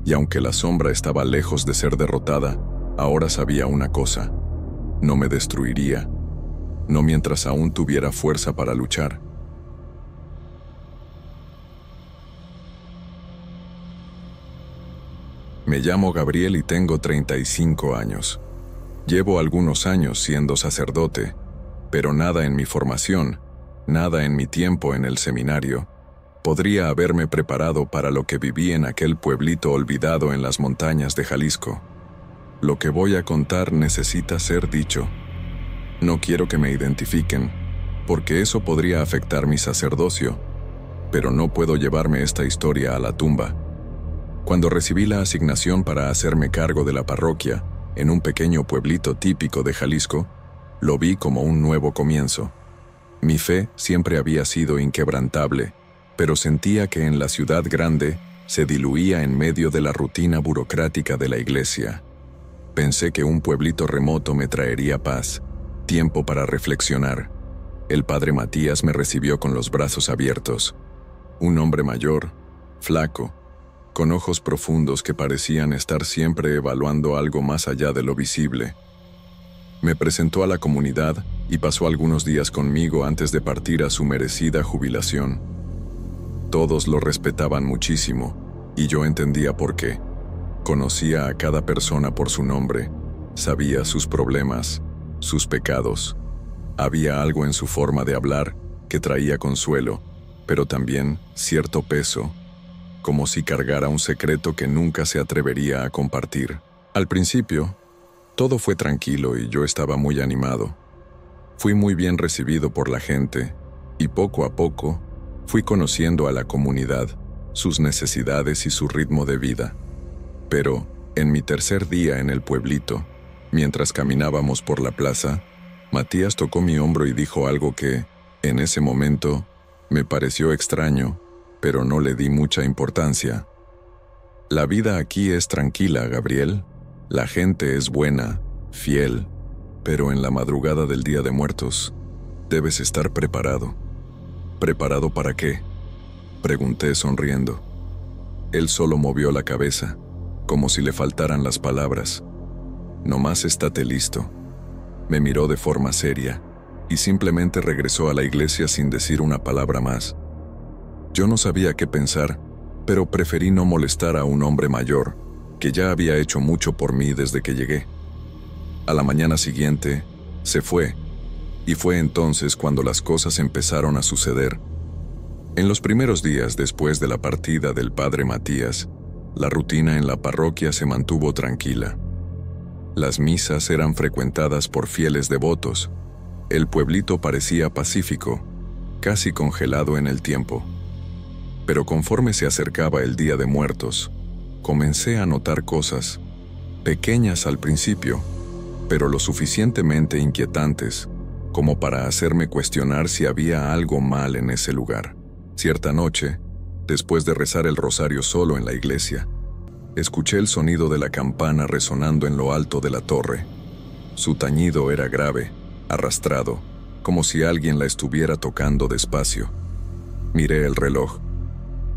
Y aunque la sombra estaba lejos de ser derrotada, ahora sabía una cosa: no me destruiría, no mientras aún tuviera fuerza para luchar. Me llamo Gabriel y tengo 35 años. Llevo algunos años siendo sacerdote, pero nada en mi formación, nada en mi tiempo en el seminario, podría haberme preparado para lo que viví en aquel pueblito olvidado en las montañas de Jalisco. Lo que voy a contar necesita ser dicho. No quiero que me identifiquen, porque eso podría afectar mi sacerdocio, pero no puedo llevarme esta historia a la tumba. Cuando recibí la asignación para hacerme cargo de la parroquia, en un pequeño pueblito típico de Jalisco, lo vi como un nuevo comienzo. Mi fe siempre había sido inquebrantable, pero sentía que en la ciudad grande se diluía en medio de la rutina burocrática de la iglesia. Pensé que un pueblito remoto me traería paz, tiempo para reflexionar. El padre Matías me recibió con los brazos abiertos. Un hombre mayor, flaco, con ojos profundos que parecían estar siempre evaluando algo más allá de lo visible. Me presentó a la comunidad y pasó algunos días conmigo antes de partir a su merecida jubilación. Todos lo respetaban muchísimo, y yo entendía por qué. Conocía a cada persona por su nombre, sabía sus problemas, sus pecados. Había algo en su forma de hablar que traía consuelo, pero también cierto peso, como si cargara un secreto que nunca se atrevería a compartir. Al principio, todo fue tranquilo y yo estaba muy animado. Fui muy bien recibido por la gente, y poco a poco fui conociendo a la comunidad, sus necesidades y su ritmo de vida. Pero, en mi tercer día en el pueblito, mientras caminábamos por la plaza, Matías tocó mi hombro y dijo algo que, en ese momento, me pareció extraño, pero no le di mucha importancia. «La vida aquí es tranquila, Gabriel. La gente es buena, fiel, Pero en la madrugada del Día de Muertos, debes estar preparado. ¿Preparado para qué?, pregunté sonriendo. Él solo movió la cabeza, como si le faltaran las palabras. Nomás estate listo. Me miró de forma seria y simplemente regresó a la iglesia sin decir una palabra más. Yo no sabía qué pensar, pero preferí no molestar a un hombre mayor, que ya había hecho mucho por mí desde que llegué. A la mañana siguiente, se fue, y fue entonces cuando las cosas empezaron a suceder. En los primeros días después de la partida del padre Matías, la rutina en la parroquia se mantuvo tranquila. Las misas eran frecuentadas por fieles devotos. El pueblito parecía pacífico, casi congelado en el tiempo. Pero conforme se acercaba el Día de Muertos, comencé a notar cosas, pequeñas al principio, pero lo suficientemente inquietantes como para hacerme cuestionar si había algo mal en ese lugar. Cierta noche, después de rezar el rosario solo en la iglesia, escuché el sonido de la campana resonando en lo alto de la torre. Su tañido era grave, arrastrado, como si alguien la estuviera tocando despacio. Miré el reloj.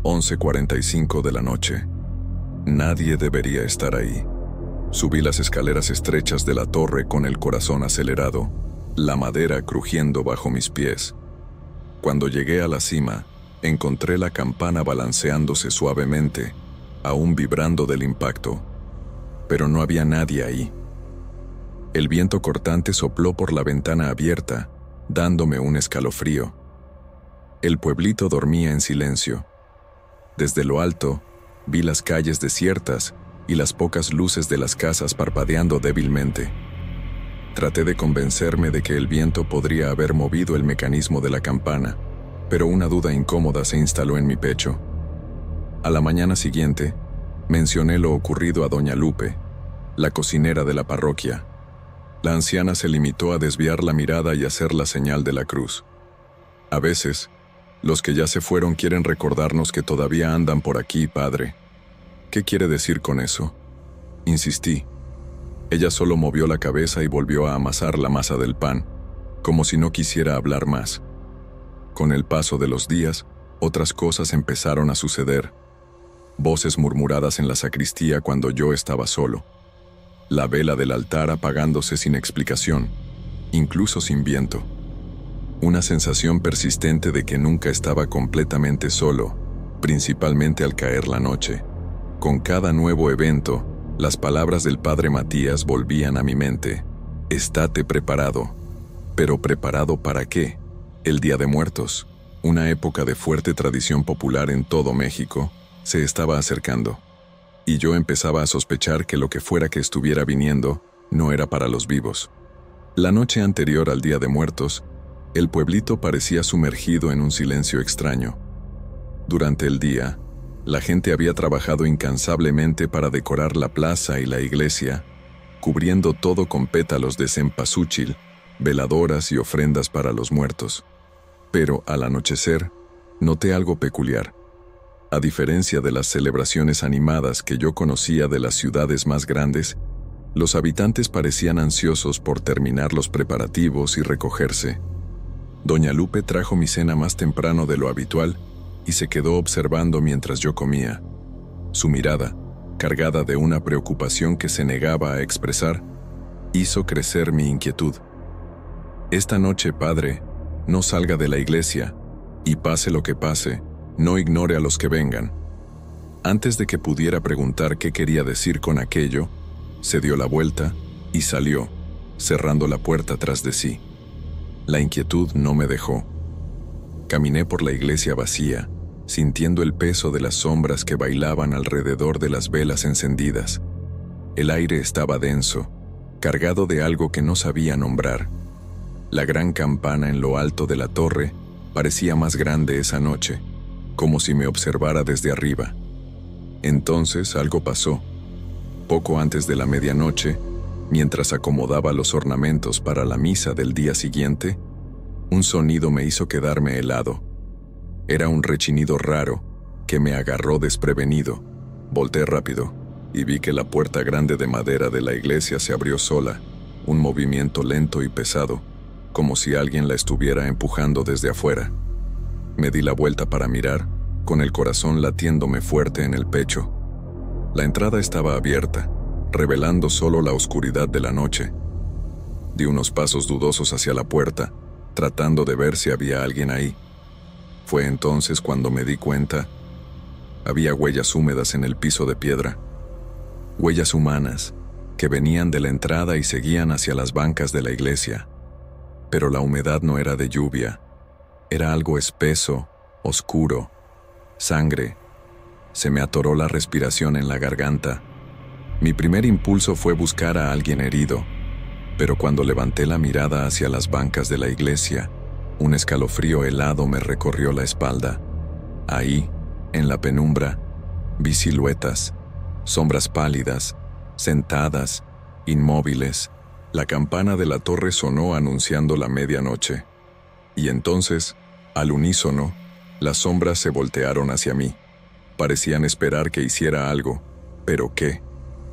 11:45 de la noche. Nadie debería estar ahí. Subí las escaleras estrechas de la torre con el corazón acelerado, la madera crujiendo bajo mis pies. Cuando llegué a la cima, encontré la campana balanceándose suavemente, aún vibrando del impacto. Pero no había nadie ahí. El viento cortante sopló por la ventana abierta, dándome un escalofrío. El pueblito dormía en silencio. Desde lo alto, vi las calles desiertas y las pocas luces de las casas parpadeando débilmente. Traté de convencerme de que el viento podría haber movido el mecanismo de la campana, pero una duda incómoda se instaló en mi pecho. A la mañana siguiente, mencioné lo ocurrido a doña Lupe, la cocinera de la parroquia. La anciana se limitó a desviar la mirada y hacer la señal de la cruz. A veces, los que ya se fueron quieren recordarnos que todavía andan por aquí, padre. ¿Qué quiere decir con eso?, insistí. Ella solo movió la cabeza y volvió a amasar la masa del pan, como si no quisiera hablar más. Con el paso de los días, otras cosas empezaron a suceder. Voces murmuradas en la sacristía cuando yo estaba solo. La vela del altar apagándose sin explicación, incluso sin viento. Una sensación persistente de que nunca estaba completamente solo, principalmente al caer la noche. Con cada nuevo evento, las palabras del padre Matías volvían a mi mente. Estate preparado. ¿Pero preparado para qué? El Día de Muertos, una época de fuerte tradición popular en todo México, se estaba acercando. Y yo empezaba a sospechar que lo que fuera que estuviera viniendo no era para los vivos. La noche anterior al Día de Muertos, el pueblito parecía sumergido en un silencio extraño. Durante el día, la gente había trabajado incansablemente para decorar la plaza y la iglesia, cubriendo todo con pétalos de cempasúchil, veladoras y ofrendas para los muertos. Pero al anochecer, noté algo peculiar. A diferencia de las celebraciones animadas que yo conocía de las ciudades más grandes, los habitantes parecían ansiosos por terminar los preparativos y recogerse. Doña Lupe trajo mi cena más temprano de lo habitual y se quedó observando mientras yo comía. Su mirada, cargada de una preocupación que se negaba a expresar, hizo crecer mi inquietud. Esta noche, padre, no salga de la iglesia, y pase lo que pase, no ignore a los que vengan. Antes de que pudiera preguntar qué quería decir con aquello, se dio la vuelta y salió, cerrando la puerta tras de sí. La inquietud no me dejó. Caminé por la iglesia vacía, sintiendo el peso de las sombras que bailaban alrededor de las velas encendidas. El aire estaba denso, cargado de algo que no sabía nombrar. La gran campana en lo alto de la torre parecía más grande esa noche, como si me observara desde arriba. Entonces algo pasó. Poco antes de la medianoche, mientras acomodaba los ornamentos para la misa del día siguiente, un sonido me hizo quedarme helado. Era un rechinido raro que me agarró desprevenido. Volté rápido y vi que la puerta grande de madera de la iglesia se abrió sola, un movimiento lento y pesado, como si alguien la estuviera empujando desde afuera. Me di la vuelta para mirar, con el corazón latiéndome fuerte en el pecho. La entrada estaba abierta, revelando solo la oscuridad de la noche. Di unos pasos dudosos hacia la puerta, tratando de ver si había alguien ahí. Fue entonces cuando me di cuenta. Había huellas húmedas en el piso de piedra. Huellas humanas, que venían de la entrada y seguían hacia las bancas de la iglesia. Pero la humedad no era de lluvia. Era algo espeso, oscuro, sangre. Se me atoró la respiración en la garganta. Mi primer impulso fue buscar a alguien herido, pero cuando levanté la mirada hacia las bancas de la iglesia, un escalofrío helado me recorrió la espalda. Ahí, en la penumbra, vi siluetas, sombras pálidas, sentadas, inmóviles. La campana de la torre sonó anunciando la medianoche. Y entonces, al unísono, las sombras se voltearon hacia mí. Parecían esperar que hiciera algo, pero ¿qué?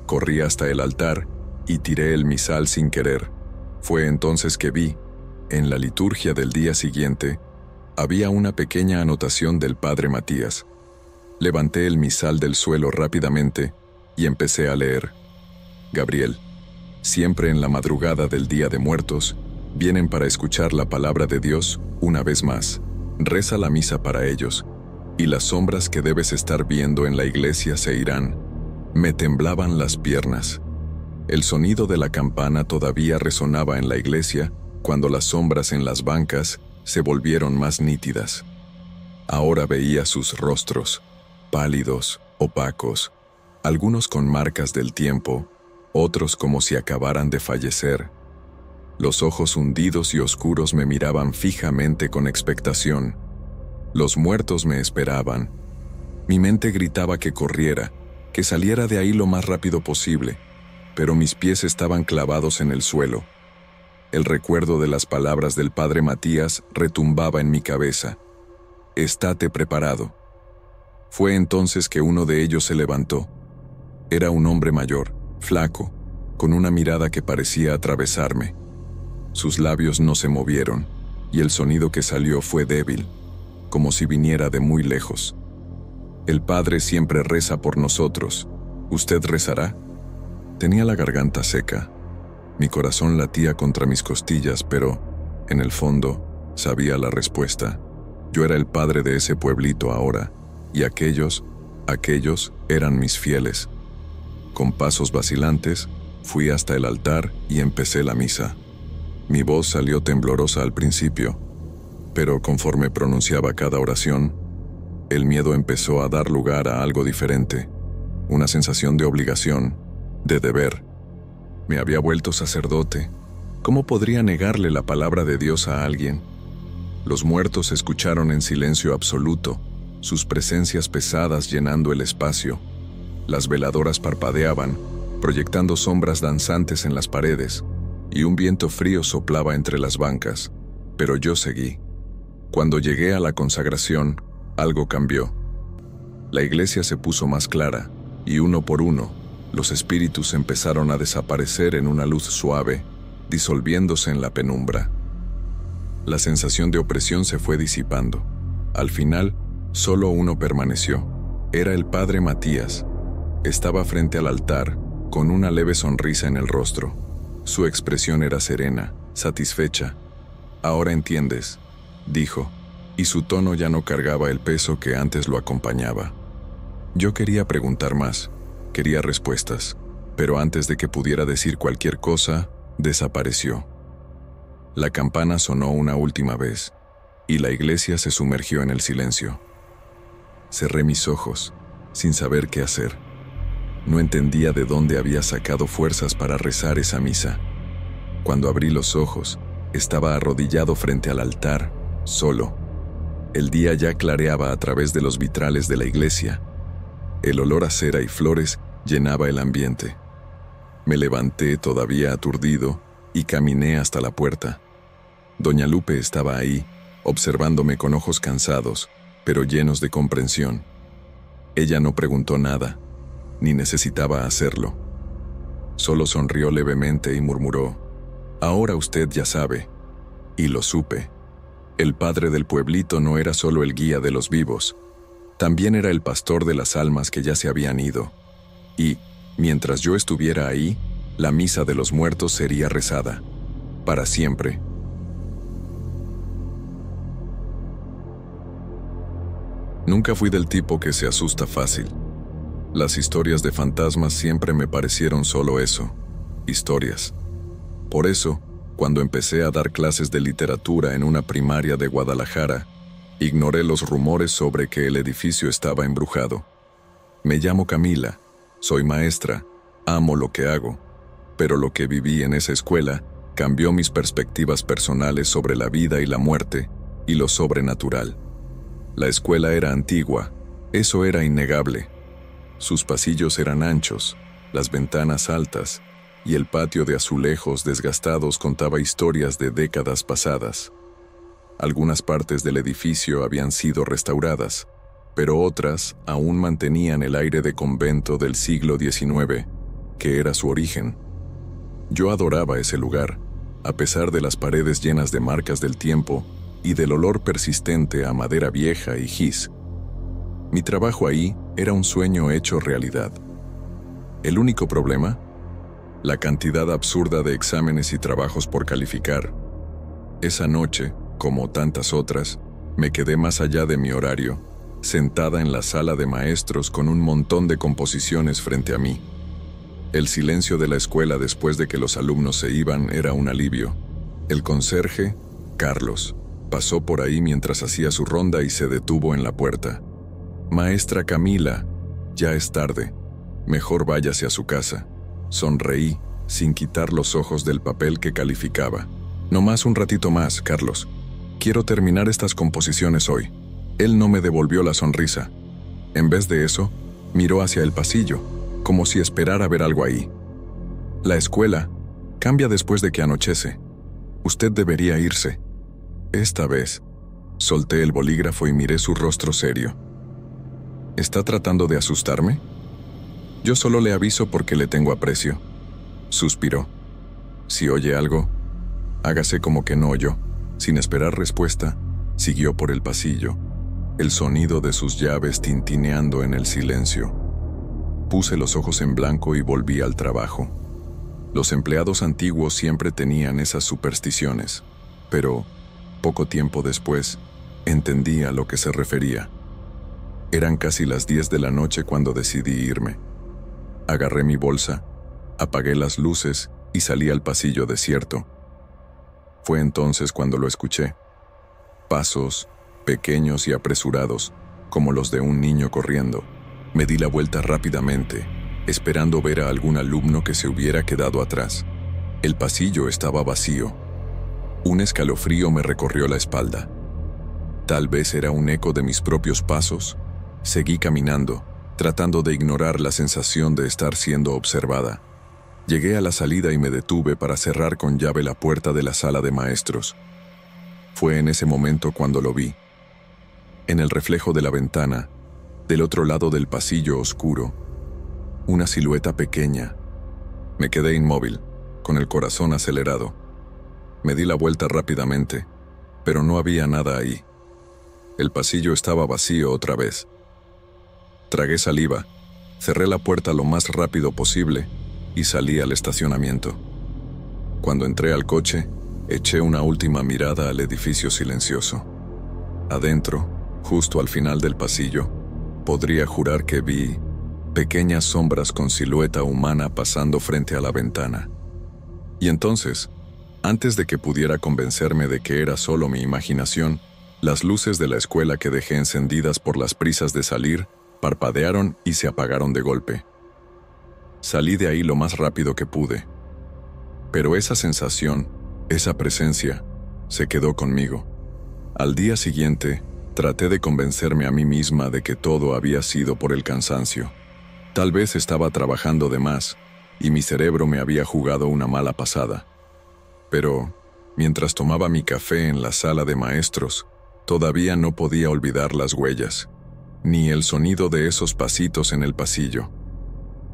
Corrí hasta el altar y tiré el misal sin querer. Fue entonces que vi, en la liturgia del día siguiente, había una pequeña anotación del padre Matías. Levanté el misal del suelo rápidamente y empecé a leer. Gabriel, siempre en la madrugada del Día de Muertos, vienen para escuchar la palabra de Dios una vez más. Reza la misa para ellos, y las sombras que debes estar viendo en la iglesia se irán. Me temblaban las piernas. El sonido de la campana todavía resonaba en la iglesia cuando las sombras en las bancas se volvieron más nítidas. Ahora veía sus rostros, pálidos, opacos, algunos con marcas del tiempo, otros como si acabaran de fallecer. Los ojos hundidos y oscuros me miraban fijamente con expectación. Los muertos me esperaban. Mi mente gritaba que corriera, que saliera de ahí lo más rápido posible, pero mis pies estaban clavados en el suelo. El recuerdo de las palabras del padre Matías retumbaba en mi cabeza. «Estate preparado». Fue entonces que uno de ellos se levantó. Era un hombre mayor, flaco, con una mirada que parecía atravesarme. Sus labios no se movieron, y el sonido que salió fue débil, como si viniera de muy lejos. «El Padre siempre reza por nosotros. ¿Usted rezará?». Tenía la garganta seca. Mi corazón latía contra mis costillas, pero, en el fondo, sabía la respuesta. Yo era el padre de ese pueblito ahora, y aquellos eran mis fieles. Con pasos vacilantes, fui hasta el altar y empecé la misa. Mi voz salió temblorosa al principio, pero conforme pronunciaba cada oración, el miedo empezó a dar lugar a algo diferente, una sensación de obligación, de deber. Me había vuelto sacerdote. ¿Cómo podría negarle la palabra de Dios a alguien? Los muertos escucharon en silencio absoluto, sus presencias pesadas llenando el espacio. Las veladoras parpadeaban, proyectando sombras danzantes en las paredes, y un viento frío soplaba entre las bancas, pero yo seguí. Cuando llegué a la consagración, algo cambió. La iglesia se puso más clara, y uno por uno, los espíritus empezaron a desaparecer en una luz suave, disolviéndose en la penumbra. La sensación de opresión se fue disipando. Al final, solo uno permaneció. Era el padre Matías. Estaba frente al altar, con una leve sonrisa en el rostro. Su expresión era serena, satisfecha. «Ahora entiendes», dijo, y su tono ya no cargaba el peso que antes lo acompañaba. Yo quería preguntar más, quería respuestas, pero antes de que pudiera decir cualquier cosa, desapareció. La campana sonó una última vez, y la iglesia se sumergió en el silencio. Cerré mis ojos, sin saber qué hacer. No entendía de dónde había sacado fuerzas para rezar esa misa. Cuando abrí los ojos, estaba arrodillado frente al altar, solo. El día ya clareaba a través de los vitrales de la iglesia. El olor a cera y flores llenaba el ambiente. Me levanté todavía aturdido y caminé hasta la puerta. Doña Lupe estaba ahí, observándome con ojos cansados, pero llenos de comprensión. Ella no preguntó nada, ni necesitaba hacerlo. Solo sonrió levemente y murmuró: Ahora usted ya sabe, y lo supe. El padre del pueblito no era solo el guía de los vivos, también era el pastor de las almas que ya se habían ido. Y, mientras yo estuviera ahí, la misa de los muertos sería rezada, para siempre. Nunca fui del tipo que se asusta fácil. Las historias de fantasmas siempre me parecieron solo eso, historias. Por eso, cuando empecé a dar clases de literatura en una primaria de Guadalajara, ignoré los rumores sobre que el edificio estaba embrujado. Me llamo Camila, soy maestra, amo lo que hago, pero lo que viví en esa escuela cambió mis perspectivas personales sobre la vida y la muerte y lo sobrenatural. La escuela era antigua, eso era innegable. Sus pasillos eran anchos, las ventanas altas, y el patio de azulejos desgastados contaba historias de décadas pasadas. Algunas partes del edificio habían sido restauradas, pero otras aún mantenían el aire de convento del siglo XIX, que era su origen. Yo adoraba ese lugar, a pesar de las paredes llenas de marcas del tiempo y del olor persistente a madera vieja y gis. Mi trabajo ahí era un sueño hecho realidad. El único problema, la cantidad absurda de exámenes y trabajos por calificar. Esa noche, como tantas otras, me quedé más allá de mi horario, sentada en la sala de maestros con un montón de composiciones frente a mí. El silencio de la escuela después de que los alumnos se iban era un alivio. El conserje, Carlos, pasó por ahí mientras hacía su ronda y se detuvo en la puerta. «Maestra Camila, ya es tarde. Mejor váyase a su casa». Sonreí, sin quitar los ojos del papel que calificaba. «No más un ratito más, Carlos. Quiero terminar estas composiciones hoy». Él no me devolvió la sonrisa. En vez de eso, miró hacia el pasillo, como si esperara ver algo ahí. «La escuela cambia después de que anochece. Usted debería irse». Esta vez, solté el bolígrafo y miré su rostro serio. ¿Está tratando de asustarme? Yo solo le aviso porque le tengo aprecio. Suspiró. Si oye algo, hágase como que no oyó. Sin esperar respuesta, siguió por el pasillo, el sonido de sus llaves tintineando en el silencio. Puse los ojos en blanco y volví al trabajo. Los empleados antiguos siempre tenían esas supersticiones, pero, poco tiempo después, entendí a lo que se refería. Eran casi las 10 de la noche cuando decidí irme. Agarré mi bolsa, apagué las luces y salí al pasillo desierto. Fue entonces cuando lo escuché. Pasos, pequeños y apresurados, como los de un niño corriendo. Me di la vuelta rápidamente, esperando ver a algún alumno que se hubiera quedado atrás. El pasillo estaba vacío. Un escalofrío me recorrió la espalda. Tal vez era un eco de mis propios pasos. Seguí caminando, tratando de ignorar la sensación de estar siendo observada. Llegué a la salida y me detuve para cerrar con llave la puerta de la sala de maestros. Fue en ese momento cuando lo vi. En el reflejo de la ventana, del otro lado del pasillo oscuro, una silueta pequeña. Me quedé inmóvil, con el corazón acelerado. Me di la vuelta rápidamente, pero no había nada ahí. El pasillo estaba vacío otra vez. Tragué saliva, cerré la puerta lo más rápido posible y salí al estacionamiento. Cuando entré al coche, eché una última mirada al edificio silencioso. Adentro, justo al final del pasillo, podría jurar que vi pequeñas sombras con silueta humana pasando frente a la ventana. Y entonces, antes de que pudiera convencerme de que era solo mi imaginación, las luces de la escuela que dejé encendidas por las prisas de salir parpadearon y se apagaron de golpe. Salí de ahí lo más rápido que pude. Pero esa sensación, esa presencia, se quedó conmigo. Al día siguiente, traté de convencerme a mí misma de que todo había sido por el cansancio. Tal vez estaba trabajando de más, y mi cerebro me había jugado una mala pasada. Pero, mientras tomaba mi café en la sala de maestros, todavía no podía olvidar las huellas, ni el sonido de esos pasitos en el pasillo.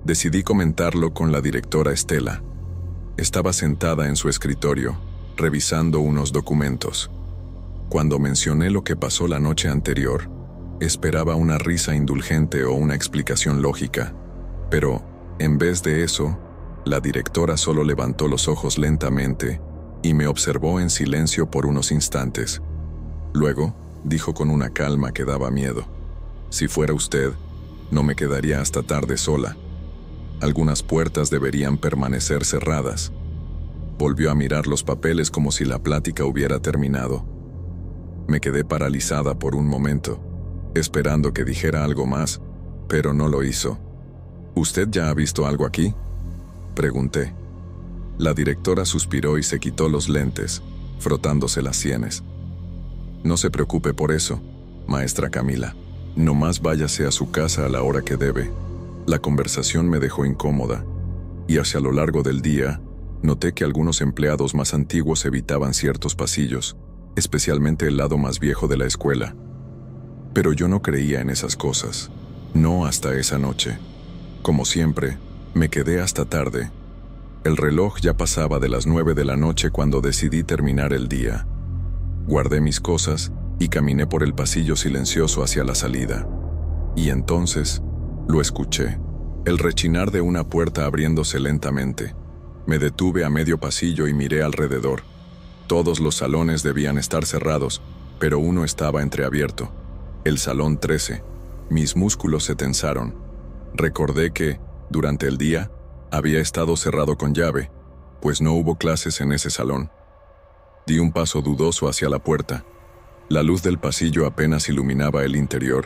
Decidí comentarlo con la directora Estela. Estaba sentada en su escritorio, revisando unos documentos. Cuando mencioné lo que pasó la noche anterior, esperaba una risa indulgente o una explicación lógica, pero, en vez de eso, la directora solo levantó los ojos lentamente y me observó en silencio por unos instantes. Luego, dijo con una calma que daba miedo: «Si fuera usted, no me quedaría hasta tarde sola. Algunas puertas deberían permanecer cerradas». Volvió a mirar los papeles como si la plática hubiera terminado. Me quedé paralizada por un momento, esperando que dijera algo más, pero no lo hizo. «¿Usted ya ha visto algo aquí?», pregunté. La directora suspiró y se quitó los lentes, frotándose las sienes. «No se preocupe por eso, maestra Camila. Nomás váyase a su casa a la hora que debe». La conversación me dejó incómoda, y hacia lo largo del día, noté que algunos empleados más antiguos evitaban ciertos pasillos, especialmente el lado más viejo de la escuela. Pero yo no creía en esas cosas, no hasta esa noche. Como siempre, me quedé hasta tarde. El reloj ya pasaba de las 9 de la noche cuando decidí terminar el día. Guardé mis cosas y caminé por el pasillo silencioso hacia la salida. Y entonces, lo escuché, el rechinar de una puerta abriéndose lentamente. Me detuve a medio pasillo y miré alrededor. Todos los salones debían estar cerrados, pero uno estaba entreabierto. El salón 13. Mis músculos se tensaron. Recordé que, durante el día, había estado cerrado con llave, pues no hubo clases en ese salón. Di un paso dudoso hacia la puerta. La luz del pasillo apenas iluminaba el interior,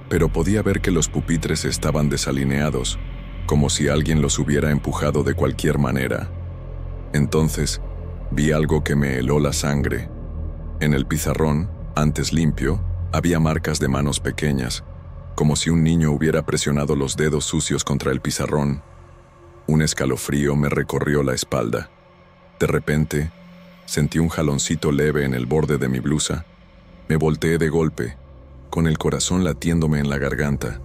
pero podía ver que los pupitres estaban desalineados, como si alguien los hubiera empujado de cualquier manera. Entonces, vi algo que me heló la sangre. En el pizarrón, antes limpio, había marcas de manos pequeñas, como si un niño hubiera presionado los dedos sucios contra el pizarrón. Un escalofrío me recorrió la espalda. De repente, sentí un jaloncito leve en el borde de mi blusa. Me volteé de golpe, con el corazón latiéndome en la garganta.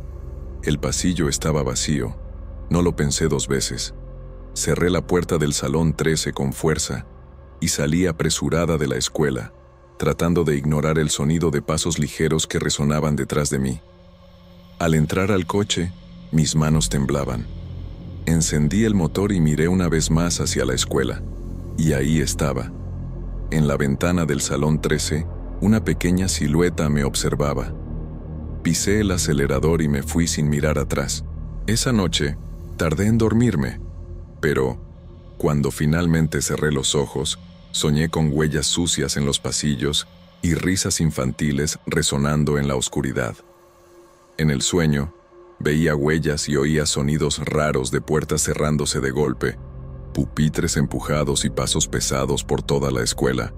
El pasillo estaba vacío. No lo pensé 2 veces. Cerré la puerta del salón 13 con fuerza y salí apresurada de la escuela, tratando de ignorar el sonido de pasos ligeros que resonaban detrás de mí. Al entrar al coche, mis manos temblaban. Encendí el motor y miré una vez más hacia la escuela. Y ahí estaba. En la ventana del salón 13, una pequeña silueta me observaba. Pisé el acelerador y me fui sin mirar atrás. Esa noche, tardé en dormirme, pero, cuando finalmente cerré los ojos, soñé con huellas sucias en los pasillos y risas infantiles resonando en la oscuridad. En el sueño, veía huellas y oía sonidos raros de puertas cerrándose de golpe, pupitres empujados y pasos pesados por toda la escuela.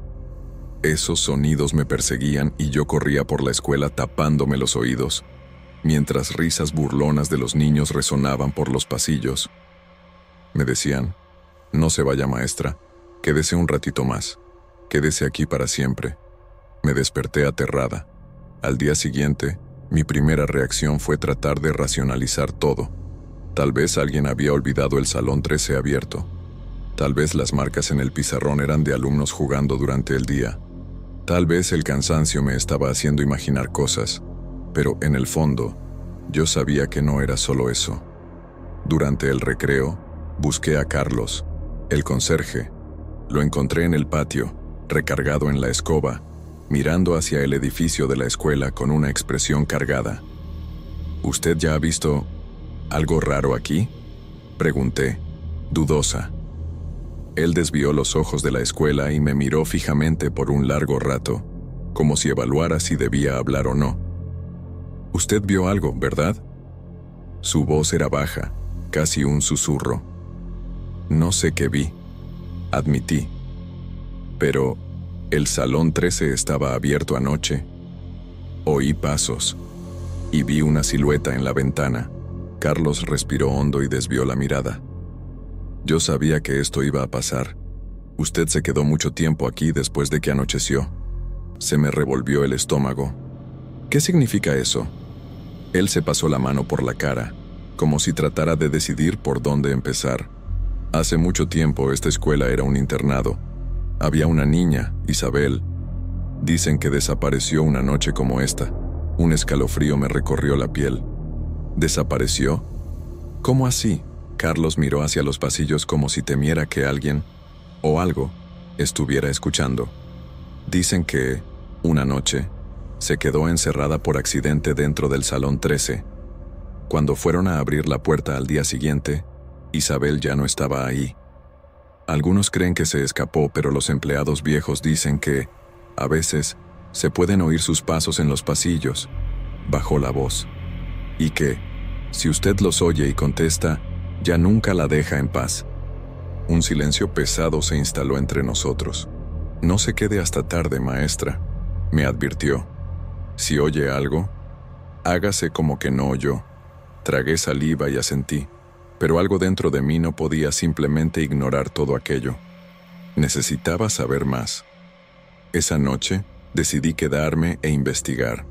Esos sonidos me perseguían y yo corría por la escuela tapándome los oídos, mientras risas burlonas de los niños resonaban por los pasillos. Me decían: «No se vaya, maestra, quédese un ratito más, quédese aquí para siempre». Me desperté aterrada. Al día siguiente, mi primera reacción fue tratar de racionalizar todo. Tal vez alguien había olvidado el salón 13 abierto. Tal vez las marcas en el pizarrón eran de alumnos jugando durante el día. Tal vez el cansancio me estaba haciendo imaginar cosas, pero en el fondo, yo sabía que no era solo eso. Durante el recreo, busqué a Carlos, el conserje. Lo encontré en el patio, recargado en la escoba, mirando hacia el edificio de la escuela con una expresión cargada. «¿Usted ya ha visto algo raro aquí?», pregunté, dudosa. Él desvió los ojos de la escuela y me miró fijamente por un largo rato, como si evaluara si debía hablar o no. «Usted vio algo, ¿verdad?». Su voz era baja, casi un susurro. «No sé qué vi», admití. «Pero, ¿el salón 13 estaba abierto anoche?». Oí pasos y vi una silueta en la ventana. Carlos respiró hondo y desvió la mirada. «Yo sabía que esto iba a pasar. Usted se quedó mucho tiempo aquí después de que anocheció». Se me revolvió el estómago. «¿Qué significa eso?». Él se pasó la mano por la cara, como si tratara de decidir por dónde empezar. Hace mucho tiempo esta escuela era un internado. Había una niña, Isabel. Dicen que desapareció una noche como esta. Un escalofrío me recorrió la piel. ¿Desapareció? ¿Cómo así? Carlos miró hacia los pasillos como si temiera que alguien, o algo, estuviera escuchando. Dicen que, una noche, se quedó encerrada por accidente dentro del salón 13. Cuando fueron a abrir la puerta al día siguiente, Isabel ya no estaba ahí. Algunos creen que se escapó, pero los empleados viejos dicen que, a veces, se pueden oír sus pasos en los pasillos, bajó la voz, y que, si usted los oye y contesta, ya nunca la deja en paz. Un silencio pesado se instaló entre nosotros. No se quede hasta tarde, maestra, me advirtió. Si oye algo, hágase como que no oyó. Tragué saliva y asentí, pero algo dentro de mí no podía simplemente ignorar todo aquello. Necesitaba saber más. Esa noche, decidí quedarme e investigar.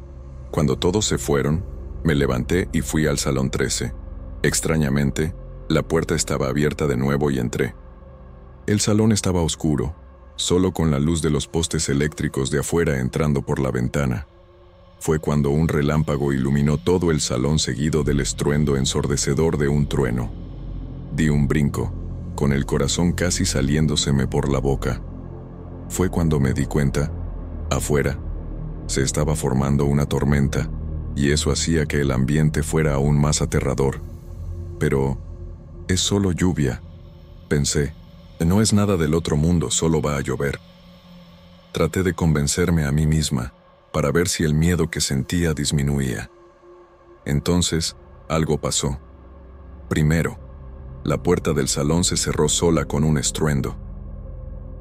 Cuando todos se fueron, me levanté y fui al salón 13. Extrañamente, la puerta estaba abierta de nuevo y entré. El salón estaba oscuro, solo con la luz de los postes eléctricos de afuera entrando por la ventana. Fue cuando un relámpago iluminó todo el salón seguido del estruendo ensordecedor de un trueno. Di un brinco, con el corazón casi saliéndoseme por la boca. Fue cuando me di cuenta, afuera, se estaba formando una tormenta, y eso hacía que el ambiente fuera aún más aterrador. Pero, es solo lluvia, pensé. No es nada del otro mundo, solo va a llover. Traté de convencerme a mí misma, para ver si el miedo que sentía disminuía. Entonces, algo pasó. Primero, la puerta del salón se cerró sola con un estruendo.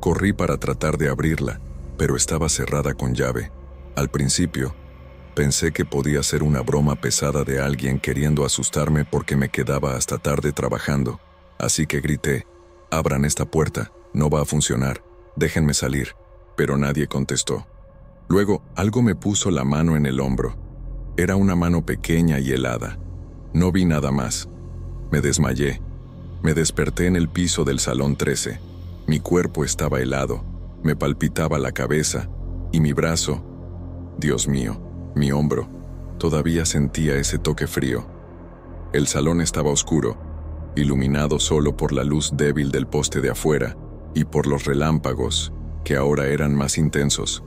Corrí para tratar de abrirla, pero estaba cerrada con llave. Al principio, pensé que podía ser una broma pesada de alguien queriendo asustarme porque me quedaba hasta tarde trabajando, así que grité: «Abran esta puerta, no va a funcionar, déjenme salir», pero nadie contestó. Luego, algo me puso la mano en el hombro. Era una mano pequeña y helada. No vi nada más. Me desmayé. Me desperté en el piso del salón 13. Mi cuerpo estaba helado, me palpitaba la cabeza, y mi brazo, Dios mío, mi hombro, todavía sentía ese toque frío. El salón estaba oscuro, iluminado solo por la luz débil del poste de afuera y por los relámpagos, que ahora eran más intensos.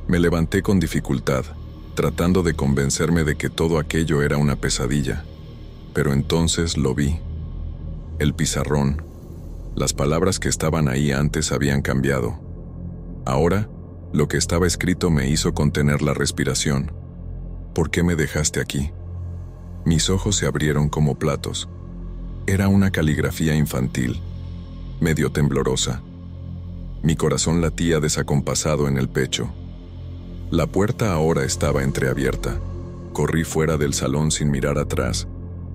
Me levanté con dificultad, tratando de convencerme de que todo aquello era una pesadilla. Pero entonces lo vi. El pizarrón. Las palabras que estaban ahí antes habían cambiado. Ahora, lo que estaba escrito me hizo contener la respiración. ¿Por qué me dejaste aquí? Mis ojos se abrieron como platos. Era una caligrafía infantil, medio temblorosa. Mi corazón latía desacompasado en el pecho. La puerta ahora estaba entreabierta. Corrí fuera del salón sin mirar atrás,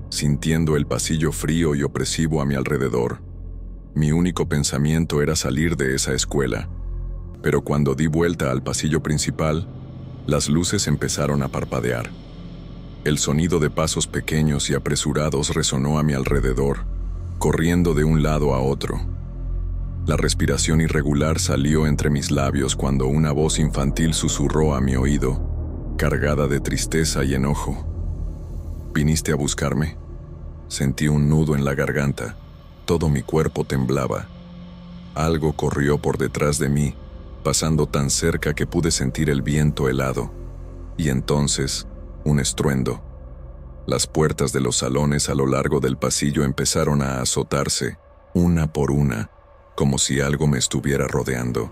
sintiendo el pasillo frío y opresivo a mi alrededor. Mi único pensamiento era salir de esa escuela. Pero cuando di vuelta al pasillo principal, las luces empezaron a parpadear. El sonido de pasos pequeños y apresurados resonó a mi alrededor, corriendo de un lado a otro. La respiración irregular salió entre mis labios cuando una voz infantil susurró a mi oído, cargada de tristeza y enojo. ¿Viniste a buscarme? Sentí un nudo en la garganta. Todo mi cuerpo temblaba. Algo corrió por detrás de mí, pasando tan cerca que pude sentir el viento helado. Y entonces, un estruendo. Las puertas de los salones a lo largo del pasillo empezaron a azotarse, una por una, como si algo me estuviera rodeando.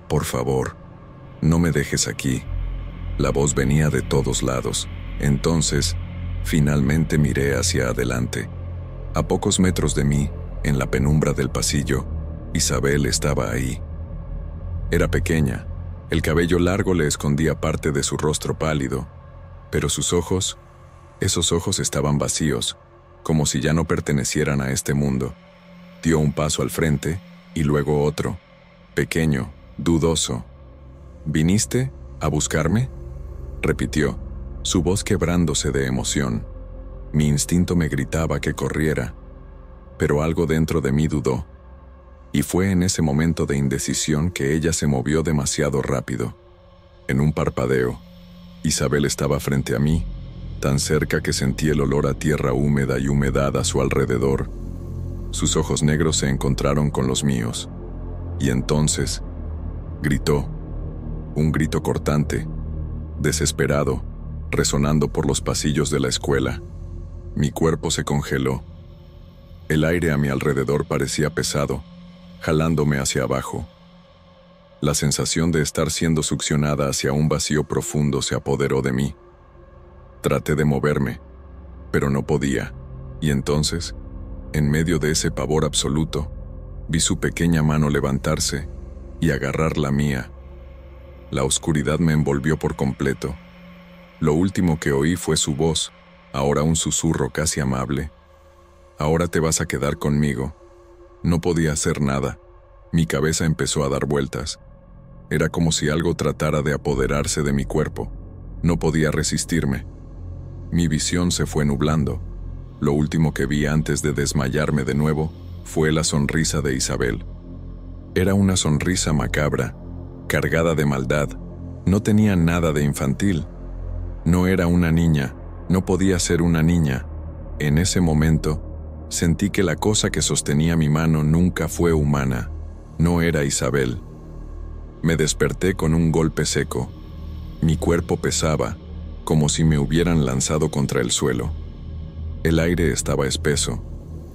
«Por favor, no me dejes aquí». La voz venía de todos lados. Entonces, finalmente miré hacia adelante. A pocos metros de mí, en la penumbra del pasillo, Isabel estaba ahí. Era pequeña. El cabello largo le escondía parte de su rostro pálido, pero sus ojos, esos ojos estaban vacíos, como si ya no pertenecieran a este mundo. Dio un paso al frente, y luego otro, pequeño, dudoso. «¿Viniste a buscarme?», repitió, su voz quebrándose de emoción. Mi instinto me gritaba que corriera. pero algo dentro de mí dudó. Y fue en ese momento de indecisión que ella se movió demasiado rápido. En un parpadeo, Isabel estaba frente a mí, tan cerca que sentí el olor a tierra húmeda y humedad a su alrededor. Sus ojos negros se encontraron con los míos. Y entonces, gritó. Un grito cortante, desesperado, resonando por los pasillos de la escuela. Mi cuerpo se congeló. El aire a mi alrededor parecía pesado, jalándome hacia abajo. La sensación de estar siendo succionada hacia un vacío profundo se apoderó de mí. Traté de moverme, pero no podía, y entonces, en medio de ese pavor absoluto, vi su pequeña mano levantarse y agarrar la mía. La oscuridad me envolvió por completo. Lo último que oí fue su voz, ahora un susurro casi amable. «Ahora te vas a quedar conmigo». No podía hacer nada. Mi cabeza empezó a dar vueltas. Era como si algo tratara de apoderarse de mi cuerpo. No podía resistirme. Mi visión se fue nublando. Lo último que vi antes de desmayarme de nuevo fue la sonrisa de Isabel. Era una sonrisa macabra, cargada de maldad. No tenía nada de infantil. No era una niña, no podía ser una niña. En ese momento, sentí que la cosa que sostenía mi mano nunca fue humana. No era Isabel. Me desperté con un golpe seco. Mi cuerpo pesaba, como si me hubieran lanzado contra el suelo. El aire estaba espeso,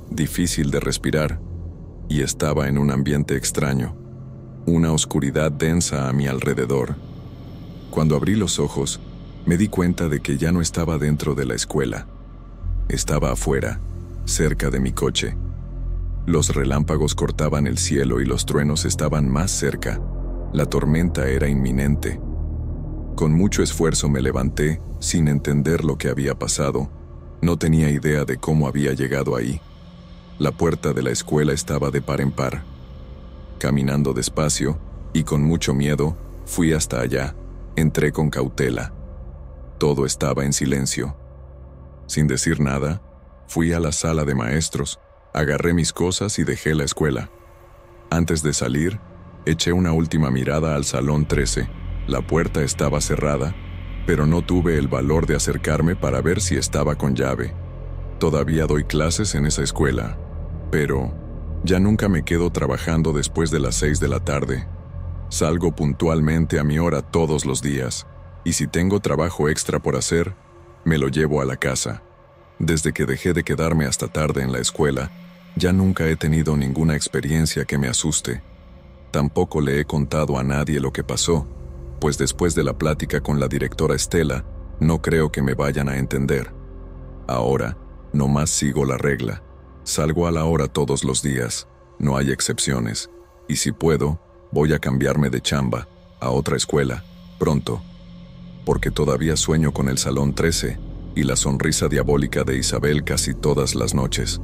difícil de respirar, y estaba en un ambiente extraño, una oscuridad densa a mi alrededor. Cuando abrí los ojos, me di cuenta de que ya no estaba dentro de la escuela. Estaba afuera, cerca de mi coche. Los relámpagos cortaban el cielo y los truenos estaban más cerca. La tormenta era inminente. Con mucho esfuerzo me levanté, sin entender lo que había pasado. No tenía idea de cómo había llegado ahí. La puerta de la escuela estaba de par en par. Caminando despacio, y con mucho miedo, fui hasta allá. Entré con cautela. Todo estaba en silencio. Sin decir nada, fui a la sala de maestros, agarré mis cosas y dejé la escuela. Antes de salir, eché una última mirada al salón 13. La puerta estaba cerrada, pero no tuve el valor de acercarme para ver si estaba con llave. Todavía doy clases en esa escuela, pero ya nunca me quedo trabajando después de las 6 de la tarde. Salgo puntualmente a mi hora todos los días, y si tengo trabajo extra por hacer, me lo llevo a la casa. Desde que dejé de quedarme hasta tarde en la escuela, ya nunca he tenido ninguna experiencia que me asuste. Tampoco le he contado a nadie lo que pasó, pues después de la plática con la directora Estela, no creo que me vayan a entender. Ahora, nomás sigo la regla. Salgo a la hora todos los días, no hay excepciones, y si puedo, voy a cambiarme de chamba, a otra escuela, pronto. Porque todavía sueño con el salón 13 y la sonrisa diabólica de Isabel casi todas las noches.